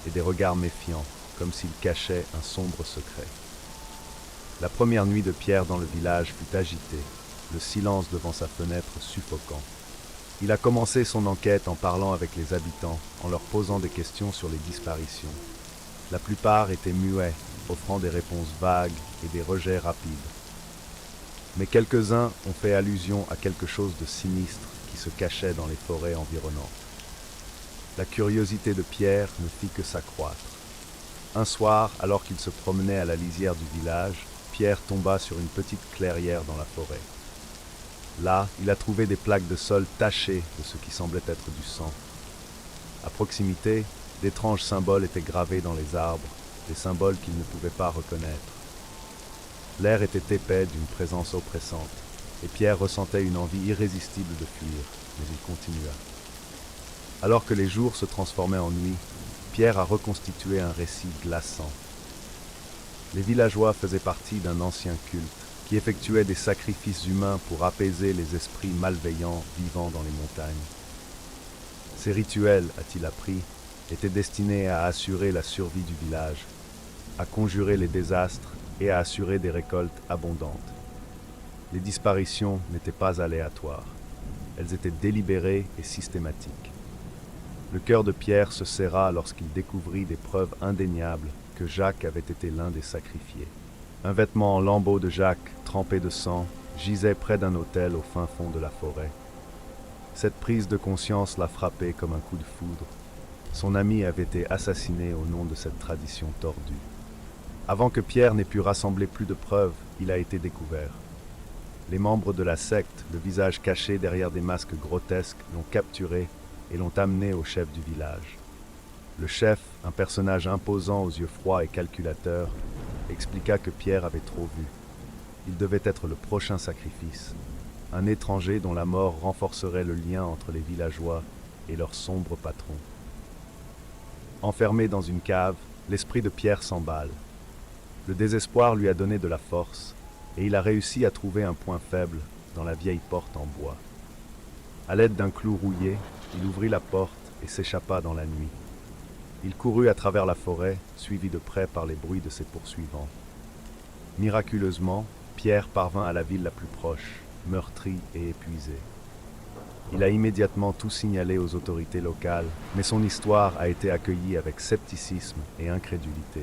et des regards méfiants, comme s'il cachait un sombre secret. La première nuit de Pierre dans le village fut agitée, le silence devant sa fenêtre suffocant. Il a commencé son enquête en parlant avec les habitants, en leur posant des questions sur les disparitions. La plupart étaient muets, offrant des réponses vagues et des rejets rapides. Mais quelques-uns ont fait allusion à quelque chose de sinistre qui se cachait dans les forêts environnantes. La curiosité de Pierre ne fit que s'accroître. Un soir, alors qu'il se promenait à la lisière du village, Pierre tomba sur une petite clairière dans la forêt. Là, il a trouvé des plaques de sol tachées de ce qui semblait être du sang. À proximité, d'étranges symboles étaient gravés dans les arbres, des symboles qu'il ne pouvait pas reconnaître. L'air était épais d'une présence oppressante, et Pierre ressentait une envie irrésistible de fuir, mais il continua. Alors que les jours se transformaient en nuit, Pierre a reconstitué un récit glaçant. Les villageois faisaient partie d'un ancien culte, qui effectuait des sacrifices humains pour apaiser les esprits malveillants vivant dans les montagnes. Ces rituels, a-t-il appris, étaient destinés à assurer la survie du village, à conjurer les désastres et à assurer des récoltes abondantes. Les disparitions n'étaient pas aléatoires, elles étaient délibérées et systématiques. Le cœur de Pierre se serra lorsqu'il découvrit des preuves indéniables que Jacques avait été l'un des sacrifiés. Un vêtement en lambeaux de Jacques, trempé de sang, gisait près d'un autel au fin fond de la forêt. Cette prise de conscience l'a frappé comme un coup de foudre. Son ami avait été assassiné au nom de cette tradition tordue. Avant que Pierre n'ait pu rassembler plus de preuves, il a été découvert. Les membres de la secte, le visage caché derrière des masques grotesques, l'ont capturé et l'ont amené au chef du village. Le chef, un personnage imposant aux yeux froids et calculateurs, expliqua que Pierre avait trop vu. Il devait être le prochain sacrifice, un étranger dont la mort renforcerait le lien entre les villageois et leur sombre patron. Enfermé dans une cave, l'esprit de Pierre s'emballe. Le désespoir lui a donné de la force, et il a réussi à trouver un point faible dans la vieille porte en bois. À l'aide d'un clou rouillé, il ouvrit la porte et s'échappa dans la nuit. Il courut à travers la forêt, suivi de près par les bruits de ses poursuivants. Miraculeusement, Pierre parvint à la ville la plus proche, meurtri et épuisé. Il a immédiatement tout signalé aux autorités locales, mais son histoire a été accueillie avec scepticisme et incrédulité.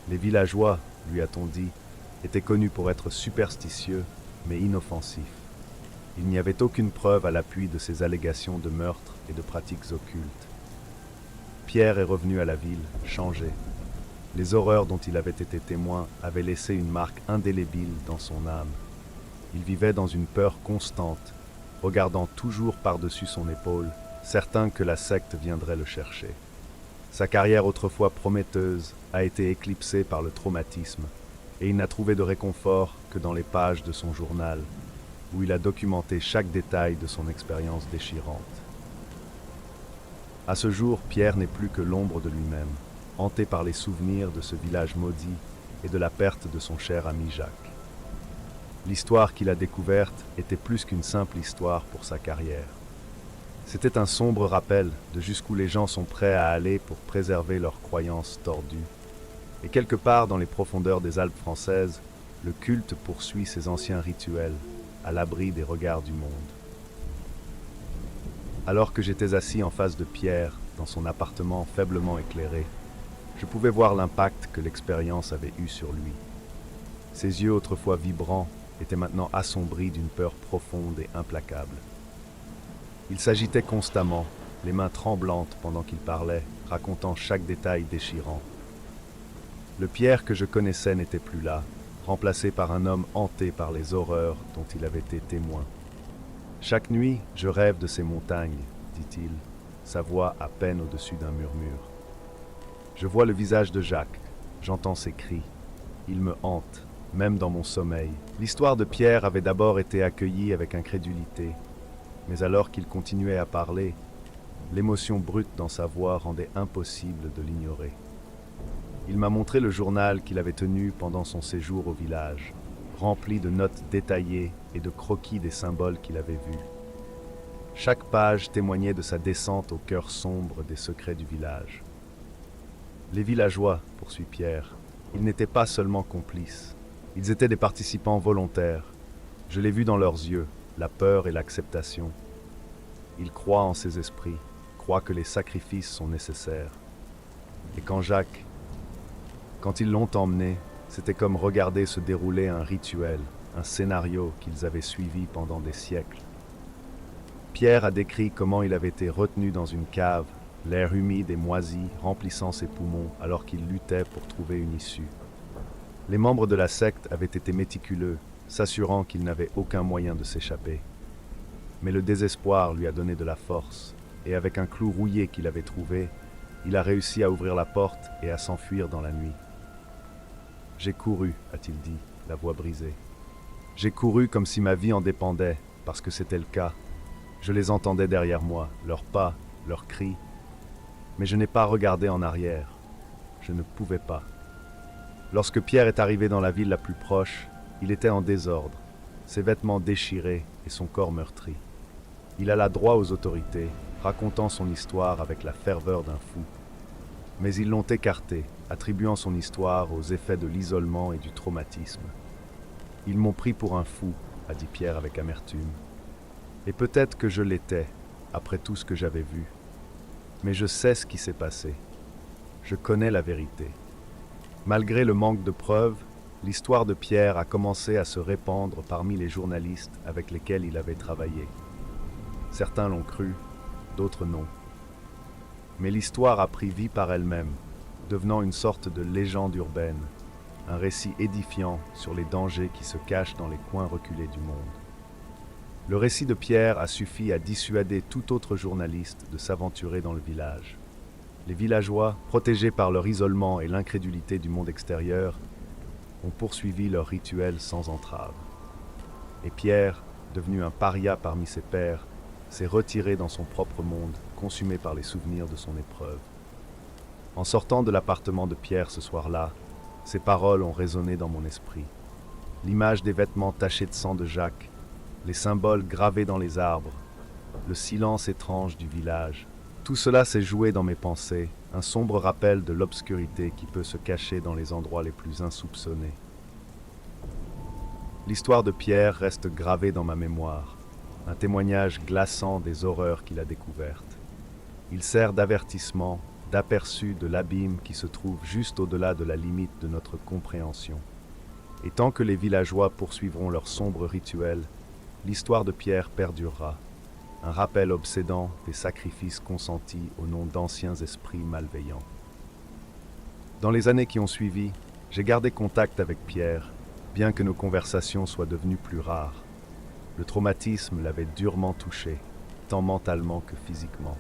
Les villageois, lui a-t-on dit, étaient connus pour être superstitieux, mais inoffensifs. Il n'y avait aucune preuve à l'appui de ces allégations de meurtre et de pratiques occultes. Pierre est revenu à la ville, changé. Les horreurs dont il avait été témoin avaient laissé une marque indélébile dans son âme. Il vivait dans une peur constante, regardant toujours par-dessus son épaule, certain que la secte viendrait le chercher. Sa carrière autrefois prometteuse a été éclipsée par le traumatisme, et il n'a trouvé de réconfort que dans les pages de son journal, où il a documenté chaque détail de son expérience déchirante. À ce jour, Pierre n'est plus que l'ombre de lui-même, hanté par les souvenirs de ce village maudit et de la perte de son cher ami Jacques. L'histoire qu'il a découverte était plus qu'une simple histoire pour sa carrière. C'était un sombre rappel de jusqu'où les gens sont prêts à aller pour préserver leurs croyances tordues. Et quelque part dans les profondeurs des Alpes françaises, le culte poursuit ses anciens rituels, à l'abri des regards du monde. Alors que j'étais assis en face de Pierre, dans son appartement faiblement éclairé, je pouvais voir l'impact que l'expérience avait eu sur lui. Ses yeux autrefois vibrants étaient maintenant assombris d'une peur profonde et implacable. Il s'agitait constamment, les mains tremblantes pendant qu'il parlait, racontant chaque détail déchirant. Le Pierre que je connaissais n'était plus là, remplacé par un homme hanté par les horreurs dont il avait été témoin. Chaque nuit, je rêve de ces montagnes, dit-il, sa voix à peine au-dessus d'un murmure. Je vois le visage de Jacques, j'entends ses cris. Il me hante, même dans mon sommeil. L'histoire de Pierre avait d'abord été accueillie avec incrédulité, mais alors qu'il continuait à parler, l'émotion brute dans sa voix rendait impossible de l'ignorer. Il m'a montré le journal qu'il avait tenu pendant son séjour au village, rempli de notes détaillées et de croquis des symboles qu'il avait vus. Chaque page témoignait de sa descente au cœur sombre des secrets du village. Les villageois, poursuit Pierre, ils n'étaient pas seulement complices, ils étaient des participants volontaires. Je l'ai vu dans leurs yeux, la peur et l'acceptation. Ils croient en ces esprits, croient que les sacrifices sont nécessaires. Et quand ils l'ont emmené, c'était comme regarder se dérouler un rituel, un scénario qu'ils avaient suivi pendant des siècles. Pierre a décrit comment il avait été retenu dans une cave, l'air humide et moisi remplissant ses poumons alors qu'il luttait pour trouver une issue. Les membres de la secte avaient été méticuleux, s'assurant qu'il n'avait aucun moyen de s'échapper. Mais le désespoir lui a donné de la force, et avec un clou rouillé qu'il avait trouvé, il a réussi à ouvrir la porte et à s'enfuir dans la nuit. « J'ai couru, a-t-il dit, la voix brisée. J'ai couru comme si ma vie en dépendait, parce que c'était le cas. Je les entendais derrière moi, leurs pas, leurs cris. Mais je n'ai pas regardé en arrière. Je ne pouvais pas. Lorsque Pierre est arrivé dans la ville la plus proche, il était en désordre, ses vêtements déchirés et son corps meurtri. Il alla droit aux autorités, racontant son histoire avec la ferveur d'un fou. Mais ils l'ont écarté, attribuant son histoire aux effets de l'isolement et du traumatisme. Ils m'ont pris pour un fou, a dit Pierre avec amertume. Et peut-être que je l'étais, après tout ce que j'avais vu. Mais je sais ce qui s'est passé. Je connais la vérité. Malgré le manque de preuves, l'histoire de Pierre a commencé à se répandre parmi les journalistes avec lesquels il avait travaillé. Certains l'ont cru, d'autres non. Mais l'histoire a pris vie par elle-même, devenant une sorte de légende urbaine, un récit édifiant sur les dangers qui se cachent dans les coins reculés du monde. Le récit de Pierre a suffi à dissuader tout autre journaliste de s'aventurer dans le village. Les villageois, protégés par leur isolement et l'incrédulité du monde extérieur, ont poursuivi leur rituel sans entrave. Et Pierre, devenu un paria parmi ses pairs, s'est retiré dans son propre monde, consumé par les souvenirs de son épreuve. En sortant de l'appartement de Pierre ce soir-là, ces paroles ont résonné dans mon esprit. L'image des vêtements tachés de sang de Jacques, les symboles gravés dans les arbres, le silence étrange du village, tout cela s'est joué dans mes pensées, un sombre rappel de l'obscurité qui peut se cacher dans les endroits les plus insoupçonnés. L'histoire de Pierre reste gravée dans ma mémoire, un témoignage glaçant des horreurs qu'il a découvertes. Il sert d'avertissement, d'aperçu de l'abîme qui se trouve juste au-delà de la limite de notre compréhension. Et tant que les villageois poursuivront leur sombre rituel, l'histoire de Pierre perdurera, un rappel obsédant des sacrifices consentis au nom d'anciens esprits malveillants. Dans les années qui ont suivi, j'ai gardé contact avec Pierre, bien que nos conversations soient devenues plus rares. Le traumatisme l'avait durement touché, tant mentalement que physiquement.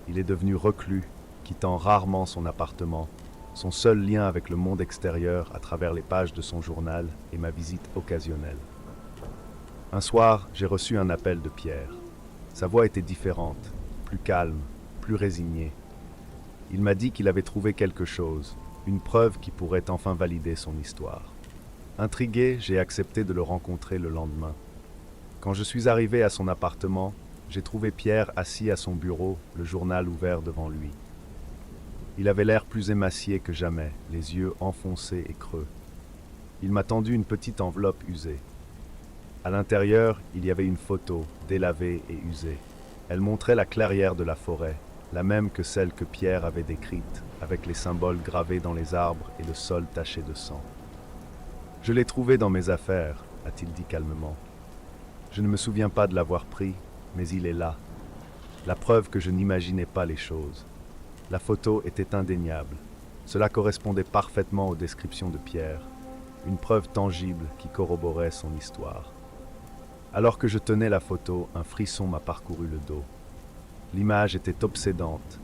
Il est devenu reclus, quittant rarement son appartement, son seul lien avec le monde extérieur à travers les pages de son journal et ma visite occasionnelle. Un soir, j'ai reçu un appel de Pierre. Sa voix était différente, plus calme, plus résignée. Il m'a dit qu'il avait trouvé quelque chose, une preuve qui pourrait enfin valider son histoire. Intrigué, j'ai accepté de le rencontrer le lendemain. Quand je suis arrivé à son appartement, j'ai trouvé Pierre assis à son bureau, le journal ouvert devant lui. Il avait l'air plus émacié que jamais, les yeux enfoncés et creux. Il m'a tendu une petite enveloppe usée. À l'intérieur, il y avait une photo, délavée et usée. Elle montrait la clairière de la forêt, la même que celle que Pierre avait décrite, avec les symboles gravés dans les arbres et le sol taché de sang. « Je l'ai trouvé dans mes affaires », a-t-il dit calmement. « Je ne me souviens pas de l'avoir pris, mais il est là. La preuve que je n'imaginais pas les choses. La photo était indéniable. Cela correspondait parfaitement aux descriptions de Pierre, une preuve tangible qui corroborait son histoire. Alors que je tenais la photo, un frisson m'a parcouru le dos. L'image était obsédante,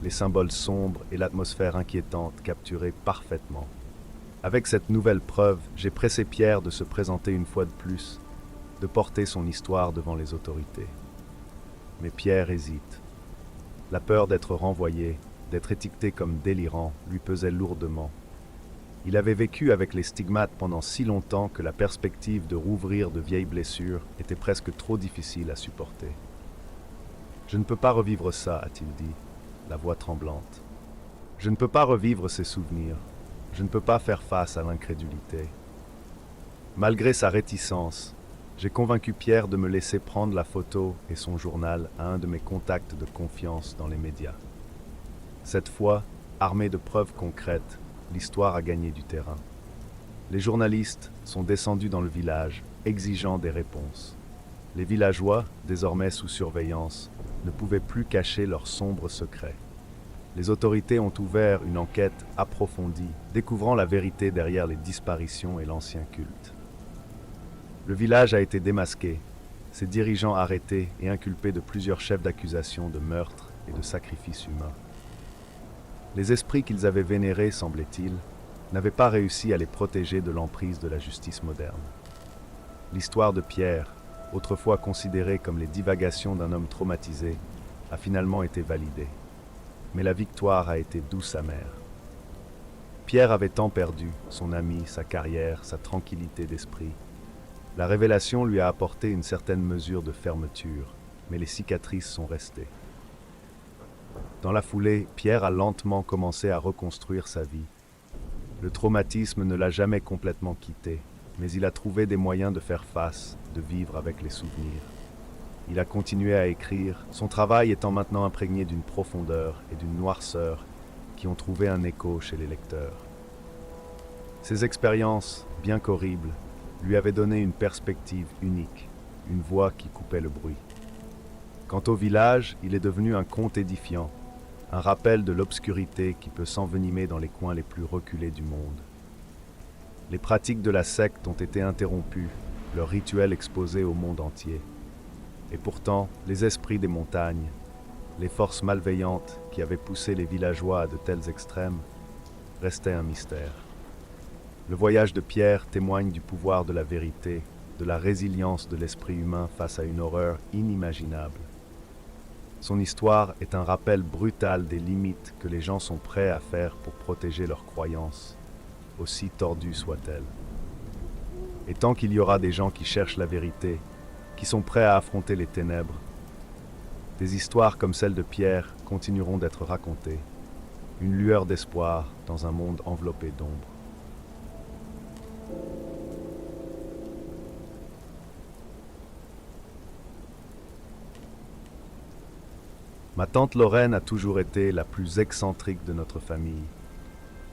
les symboles sombres et l'atmosphère inquiétante capturaient parfaitement. Avec cette nouvelle preuve, j'ai pressé Pierre de se présenter une fois de plus, de porter son histoire devant les autorités. Mais Pierre hésite. La peur d'être renvoyé, d'être étiqueté comme délirant, lui pesait lourdement. Il avait vécu avec les stigmates pendant si longtemps que la perspective de rouvrir de vieilles blessures était presque trop difficile à supporter. « Je ne peux pas revivre ça, a-t-il dit, la voix tremblante. Je ne peux pas revivre ces souvenirs. Je ne peux pas faire face à l'incrédulité. » Malgré sa réticence, j'ai convaincu Pierre de me laisser prendre la photo et son journal à un de mes contacts de confiance dans les médias. Cette fois, armé de preuves concrètes, l'histoire a gagné du terrain. Les journalistes sont descendus dans le village, exigeant des réponses. Les villageois, désormais sous surveillance, ne pouvaient plus cacher leurs sombres secrets. Les autorités ont ouvert une enquête approfondie, découvrant la vérité derrière les disparitions et l'ancien culte. Le village a été démasqué, ses dirigeants arrêtés et inculpés de plusieurs chefs d'accusation de meurtre et de sacrifices humains. Les esprits qu'ils avaient vénérés, semblait-il, n'avaient pas réussi à les protéger de l'emprise de la justice moderne. L'histoire de Pierre, autrefois considérée comme les divagations d'un homme traumatisé, a finalement été validée. Mais la victoire a été douce amère. Pierre avait tant perdu, son ami, sa carrière, sa tranquillité d'esprit. La révélation lui a apporté une certaine mesure de fermeture, mais les cicatrices sont restées. Dans la foulée, Pierre a lentement commencé à reconstruire sa vie. Le traumatisme ne l'a jamais complètement quitté, mais il a trouvé des moyens de faire face, de vivre avec les souvenirs. Il a continué à écrire, son travail étant maintenant imprégné d'une profondeur et d'une noirceur qui ont trouvé un écho chez les lecteurs. Ces expériences, bien qu'horribles, lui avaient donné une perspective unique, une voix qui coupait le bruit. Quant au village, il est devenu un conte édifiant, un rappel de l'obscurité qui peut s'envenimer dans les coins les plus reculés du monde. Les pratiques de la secte ont été interrompues, leurs rituels exposés au monde entier. Et pourtant, les esprits des montagnes, les forces malveillantes qui avaient poussé les villageois à de tels extrêmes, restaient un mystère. Le voyage de Pierre témoigne du pouvoir de la vérité, de la résilience de l'esprit humain face à une horreur inimaginable. Son histoire est un rappel brutal des limites que les gens sont prêts à faire pour protéger leurs croyances, aussi tordues soient-elles. Et tant qu'il y aura des gens qui cherchent la vérité, qui sont prêts à affronter les ténèbres, des histoires comme celle de Pierre continueront d'être racontées, une lueur d'espoir dans un monde enveloppé d'ombre. Ma tante Lorraine a toujours été la plus excentrique de notre famille,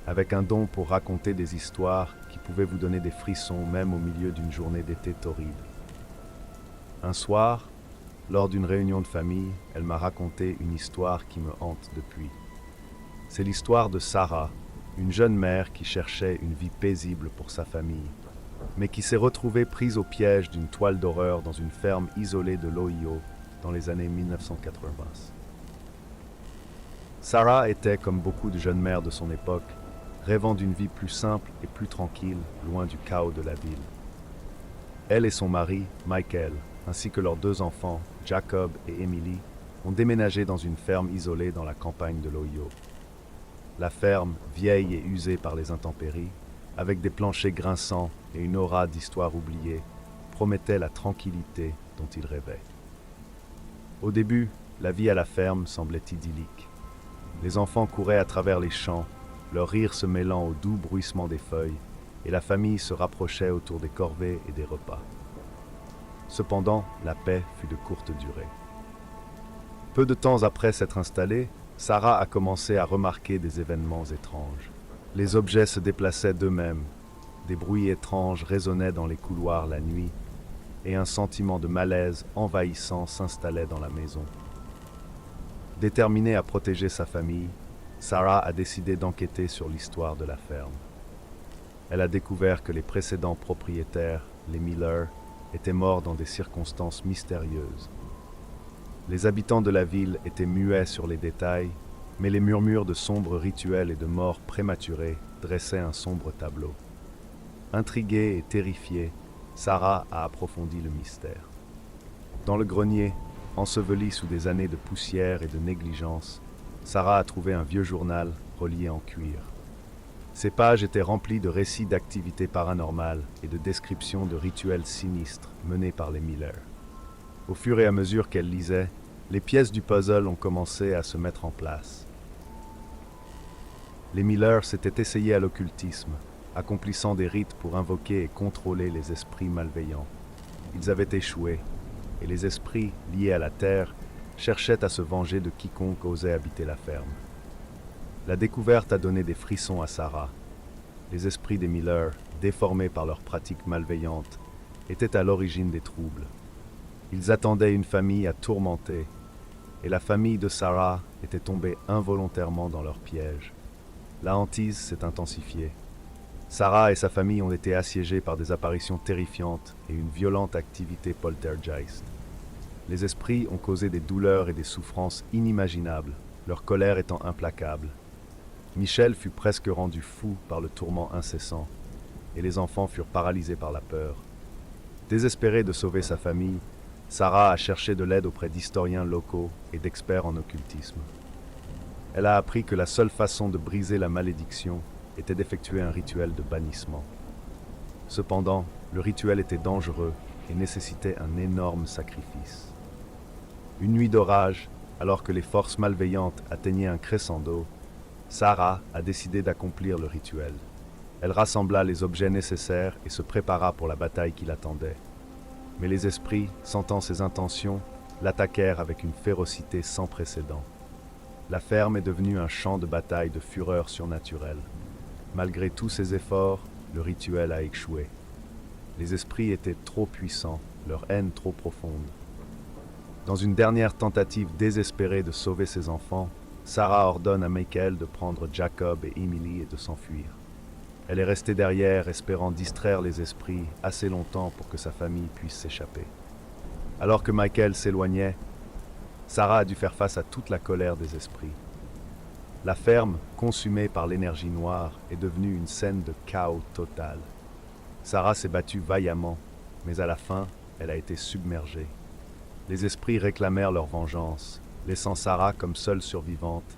avec un don pour raconter des histoires qui pouvaient vous donner des frissons même au milieu d'une journée d'été torride. Un soir, lors d'une réunion de famille, elle m'a raconté une histoire qui me hante depuis. C'est l'histoire de Sarah, une jeune mère qui cherchait une vie paisible pour sa famille, mais qui s'est retrouvée prise au piège d'une toile d'horreur dans une ferme isolée de l'Ohio dans les années 1980. Sarah était, comme beaucoup de jeunes mères de son époque, rêvant d'une vie plus simple et plus tranquille, loin du chaos de la ville. Elle et son mari, Michael, ainsi que leurs deux enfants, Jacob et Emily, ont déménagé dans une ferme isolée dans la campagne de l'Ohio. La ferme, vieille et usée par les intempéries, avec des planchers grinçants et une aura d'histoire oubliée, promettait la tranquillité dont ils rêvaient. Au début, la vie à la ferme semblait idyllique. Les enfants couraient à travers les champs, leur rire se mêlant au doux bruissement des feuilles, et la famille se rapprochait autour des corvées et des repas. Cependant, la paix fut de courte durée. Peu de temps après s'être installée, Sarah a commencé à remarquer des événements étranges. Les objets se déplaçaient d'eux-mêmes, des bruits étranges résonnaient dans les couloirs la nuit, et un sentiment de malaise envahissant s'installait dans la maison. Déterminée à protéger sa famille, Sarah a décidé d'enquêter sur l'histoire de la ferme. Elle a découvert que les précédents propriétaires, les Miller, étaient morts dans des circonstances mystérieuses. Les habitants de la ville étaient muets sur les détails, mais les murmures de sombres rituels et de morts prématurées dressait un sombre tableau. Intriguée et terrifiée, Sarah a approfondi le mystère. Dans le grenier, enseveli sous des années de poussière et de négligence, Sarah a trouvé un vieux journal relié en cuir. Ces pages étaient remplies de récits d'activités paranormales et de descriptions de rituels sinistres menés par les Miller. Au fur et à mesure qu'elle lisait, les pièces du puzzle ont commencé à se mettre en place. Les Miller s'étaient essayés à l'occultisme, accomplissant des rites pour invoquer et contrôler les esprits malveillants. Ils avaient échoué, et les esprits liés à la terre cherchaient à se venger de quiconque osait habiter la ferme. La découverte a donné des frissons à Sarah. Les esprits des Miller, déformés par leurs pratiques malveillantes, étaient à l'origine des troubles. Ils attendaient une famille à tourmenter, et la famille de Sarah était tombée involontairement dans leur piège. La hantise s'est intensifiée. Sarah et sa famille ont été assiégés par des apparitions terrifiantes et une violente activité poltergeist. Les esprits ont causé des douleurs et des souffrances inimaginables, leur colère étant implacable. Michel fut presque rendu fou par le tourment incessant, et les enfants furent paralysés par la peur. Désespérée de sauver sa famille, Sarah a cherché de l'aide auprès d'historiens locaux et d'experts en occultisme. Elle a appris que la seule façon de briser la malédiction était d'effectuer un rituel de bannissement. Cependant, le rituel était dangereux et nécessitait un énorme sacrifice. Une nuit d'orage, alors que les forces malveillantes atteignaient un crescendo, Sarah a décidé d'accomplir le rituel. Elle rassembla les objets nécessaires et se prépara pour la bataille qui l'attendait. Mais les esprits, sentant ses intentions, l'attaquèrent avec une férocité sans précédent. La ferme est devenue un champ de bataille de fureur surnaturelle. Malgré tous ses efforts, le rituel a échoué. Les esprits étaient trop puissants, leur haine trop profonde. Dans une dernière tentative désespérée de sauver ses enfants, Sarah ordonne à Michael de prendre Jacob et Emily et de s'enfuir. Elle est restée derrière, espérant distraire les esprits assez longtemps pour que sa famille puisse s'échapper. Alors que Michael s'éloignait, Sarah a dû faire face à toute la colère des esprits. La ferme, consumée par l'énergie noire, est devenue une scène de chaos total. Sarah s'est battue vaillamment, mais à la fin, elle a été submergée. Les esprits réclamèrent leur vengeance, laissant Sarah comme seule survivante,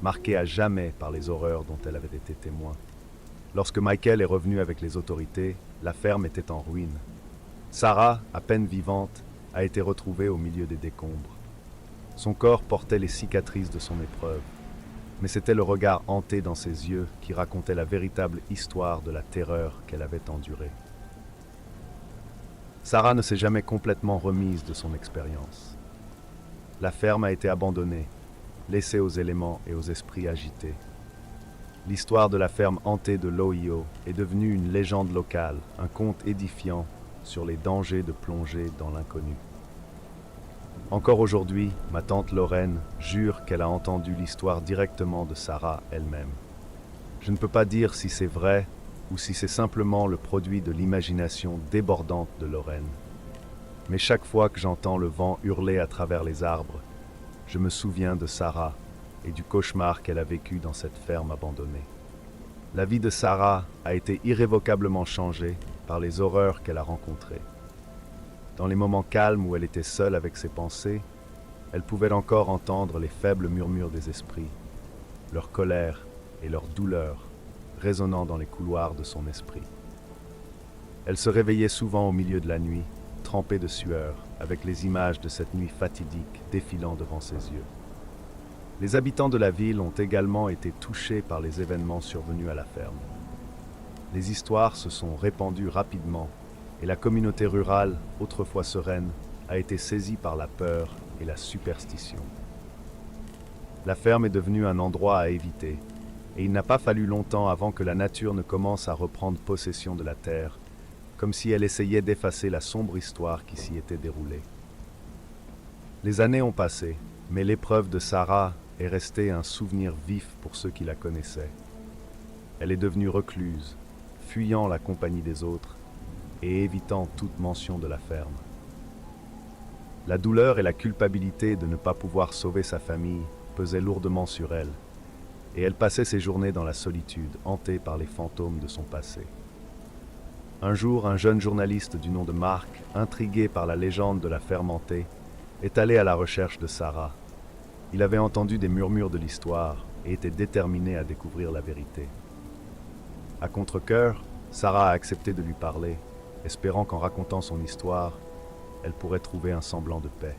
marquée à jamais par les horreurs dont elle avait été témoin. Lorsque Michael est revenu avec les autorités, la ferme était en ruine. Sarah, à peine vivante, a été retrouvée au milieu des décombres. Son corps portait les cicatrices de son épreuve, mais c'était le regard hanté dans ses yeux qui racontait la véritable histoire de la terreur qu'elle avait endurée. Sarah ne s'est jamais complètement remise de son expérience. La ferme a été abandonnée, laissée aux éléments et aux esprits agités. L'histoire de la ferme hantée de l'Ohio est devenue une légende locale, un conte édifiant sur les dangers de plonger dans l'inconnu. Encore aujourd'hui, ma tante Lorraine jure qu'elle a entendu l'histoire directement de Sarah elle-même. Je ne peux pas dire si c'est vrai ou si c'est simplement le produit de l'imagination débordante de Lorraine. Mais chaque fois que j'entends le vent hurler à travers les arbres, je me souviens de Sarah et du cauchemar qu'elle a vécu dans cette ferme abandonnée. La vie de Sarah a été irrévocablement changée par les horreurs qu'elle a rencontrées. Dans les moments calmes où elle était seule avec ses pensées, elle pouvait encore entendre les faibles murmures des esprits, leur colère et leur douleur résonnant dans les couloirs de son esprit. Elle se réveillait souvent au milieu de la nuit, trempée de sueur, avec les images de cette nuit fatidique défilant devant ses yeux. Les habitants de la ville ont également été touchés par les événements survenus à la ferme. Les histoires se sont répandues rapidement et la communauté rurale, autrefois sereine, a été saisie par la peur et la superstition. La ferme est devenue un endroit à éviter, et il n'a pas fallu longtemps avant que la nature ne commence à reprendre possession de la terre, comme si elle essayait d'effacer la sombre histoire qui s'y était déroulée. Les années ont passé, mais l'épreuve de Sarah est restée un souvenir vif pour ceux qui la connaissaient. Elle est devenue recluse, fuyant la compagnie des autres et évitant toute mention de la ferme. La douleur et la culpabilité de ne pas pouvoir sauver sa famille pesaient lourdement sur elle, et elle passait ses journées dans la solitude, hantée par les fantômes de son passé. Un jour, un jeune journaliste du nom de Mark, intrigué par la légende de la ferme hantée, est allé à la recherche de Sarah. Il avait entendu des murmures de l'histoire et était déterminé à découvrir la vérité. À contre-cœur, Sarah a accepté de lui parler, espérant qu'en racontant son histoire, elle pourrait trouver un semblant de paix.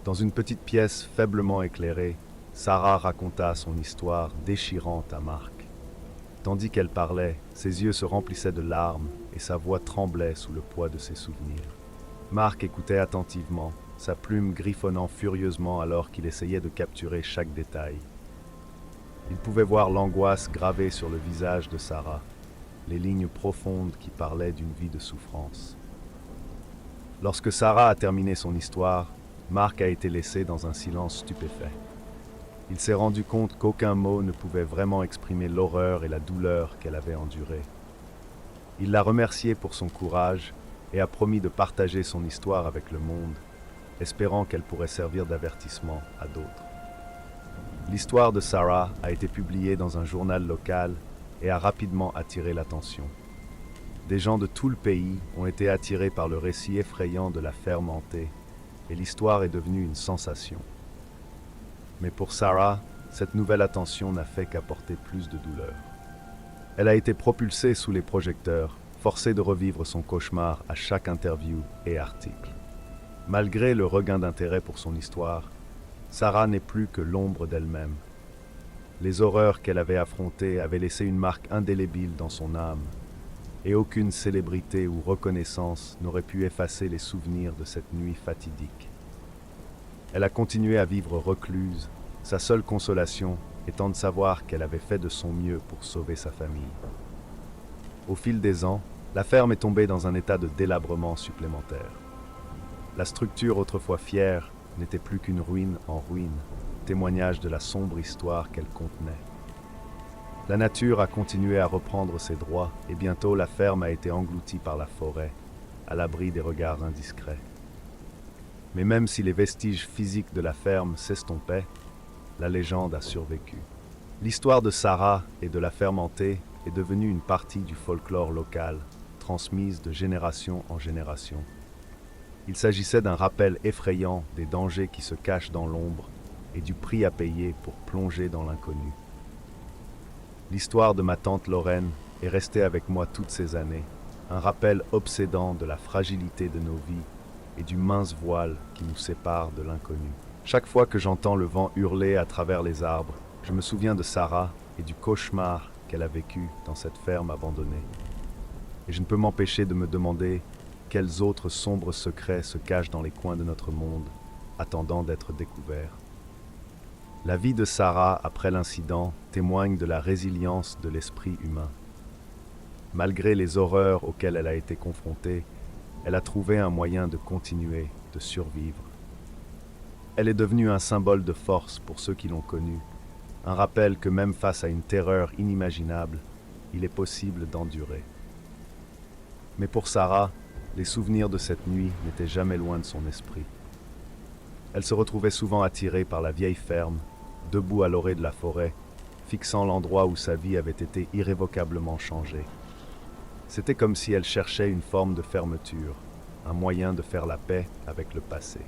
Dans une petite pièce faiblement éclairée, Sarah raconta son histoire déchirante à Mark. Tandis qu'elle parlait, ses yeux se remplissaient de larmes et sa voix tremblait sous le poids de ses souvenirs. Mark écoutait attentivement, sa plume griffonnant furieusement alors qu'il essayait de capturer chaque détail. Il pouvait voir l'angoisse gravée sur le visage de Sarah, les lignes profondes qui parlaient d'une vie de souffrance. Lorsque Sarah a terminé son histoire, Mark a été laissé dans un silence stupéfait. Il s'est rendu compte qu'aucun mot ne pouvait vraiment exprimer l'horreur et la douleur qu'elle avait endurées. Il l'a remerciée pour son courage et a promis de partager son histoire avec le monde, espérant qu'elle pourrait servir d'avertissement à d'autres. L'histoire de Sarah a été publiée dans un journal local et a rapidement attiré l'attention. Des gens de tout le pays ont été attirés par le récit effrayant de la ferme hantée, et l'histoire est devenue une sensation. Mais pour Sarah, cette nouvelle attention n'a fait qu'apporter plus de douleur. Elle a été propulsée sous les projecteurs, forcée de revivre son cauchemar à chaque interview et article. Malgré le regain d'intérêt pour son histoire, Sarah n'est plus que l'ombre d'elle-même. Les horreurs qu'elle avait affrontées avaient laissé une marque indélébile dans son âme, et aucune célébrité ou reconnaissance n'aurait pu effacer les souvenirs de cette nuit fatidique. Elle a continué à vivre recluse, sa seule consolation étant de savoir qu'elle avait fait de son mieux pour sauver sa famille. Au fil des ans, la ferme est tombée dans un état de délabrement supplémentaire. La structure autrefois fière n'était plus qu'une ruine en ruine, témoignage de la sombre histoire qu'elle contenait. La nature a continué à reprendre ses droits et bientôt la ferme a été engloutie par la forêt, à l'abri des regards indiscrets. Mais même si les vestiges physiques de la ferme s'estompaient, la légende a survécu. L'histoire de Sarah et de la ferme hantée est devenue une partie du folklore local, transmise de génération en génération. Il s'agissait d'un rappel effrayant des dangers qui se cachent dans l'ombre et du prix à payer pour plonger dans l'inconnu. L'histoire de ma tante Lorraine est restée avec moi toutes ces années, un rappel obsédant de la fragilité de nos vies et du mince voile qui nous sépare de l'inconnu. Chaque fois que j'entends le vent hurler à travers les arbres, je me souviens de Sarah et du cauchemar qu'elle a vécu dans cette ferme abandonnée. Et je ne peux m'empêcher de me demander quels autres sombres secrets se cachent dans les coins de notre monde, attendant d'être découverts. La vie de Sarah après l'incident témoigne de la résilience de l'esprit humain. Malgré les horreurs auxquelles elle a été confrontée, elle a trouvé un moyen de continuer, de survivre. Elle est devenue un symbole de force pour ceux qui l'ont connue, un rappel que même face à une terreur inimaginable, il est possible d'endurer. Mais pour Sarah, les souvenirs de cette nuit n'étaient jamais loin de son esprit. Elle se retrouvait souvent attirée par la vieille ferme, debout à l'orée de la forêt, fixant l'endroit où sa vie avait été irrévocablement changée. C'était comme si elle cherchait une forme de fermeture, un moyen de faire la paix avec le passé.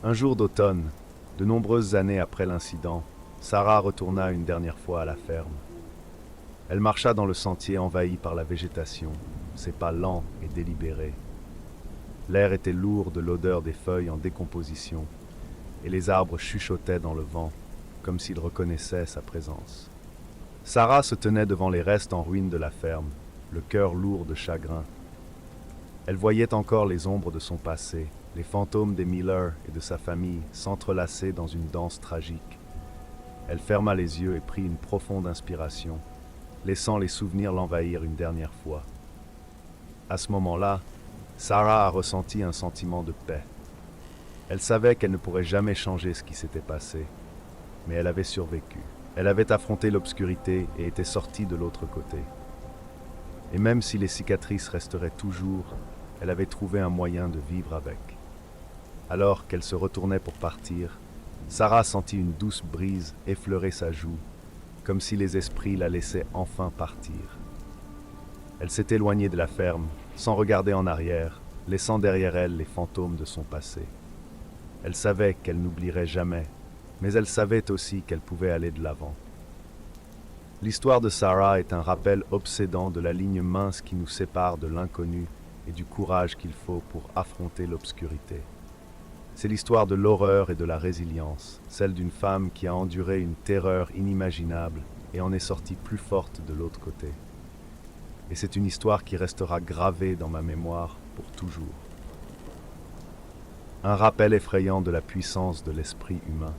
Un jour d'automne, de nombreuses années après l'incident, Sarah retourna une dernière fois à la ferme. Elle marcha dans le sentier envahi par la végétation, ses pas lents et délibérés. L'air était lourd de l'odeur des feuilles en décomposition, et les arbres chuchotaient dans le vent, comme s'ils reconnaissaient sa présence. Sarah se tenait devant les restes en ruine de la ferme, le cœur lourd de chagrin. Elle voyait encore les ombres de son passé, les fantômes des Miller et de sa famille s'entrelacer dans une danse tragique. Elle ferma les yeux et prit une profonde inspiration, laissant les souvenirs l'envahir une dernière fois. À ce moment-là, Sarah a ressenti un sentiment de paix. Elle savait qu'elle ne pourrait jamais changer ce qui s'était passé, mais elle avait survécu. Elle avait affronté l'obscurité et était sortie de l'autre côté. Et même si les cicatrices resteraient toujours, elle avait trouvé un moyen de vivre avec. Alors qu'elle se retournait pour partir, Sarah sentit une douce brise effleurer sa joue, comme si les esprits la laissaient enfin partir. Elle s'est éloignée de la ferme, sans regarder en arrière, laissant derrière elle les fantômes de son passé. Elle savait qu'elle n'oublierait jamais, mais elle savait aussi qu'elle pouvait aller de l'avant. L'histoire de Sarah est un rappel obsédant de la ligne mince qui nous sépare de l'inconnu et du courage qu'il faut pour affronter l'obscurité. C'est l'histoire de l'horreur et de la résilience, celle d'une femme qui a enduré une terreur inimaginable et en est sortie plus forte de l'autre côté. Et c'est une histoire qui restera gravée dans ma mémoire pour toujours. Un rappel effrayant de la puissance de l'esprit humain.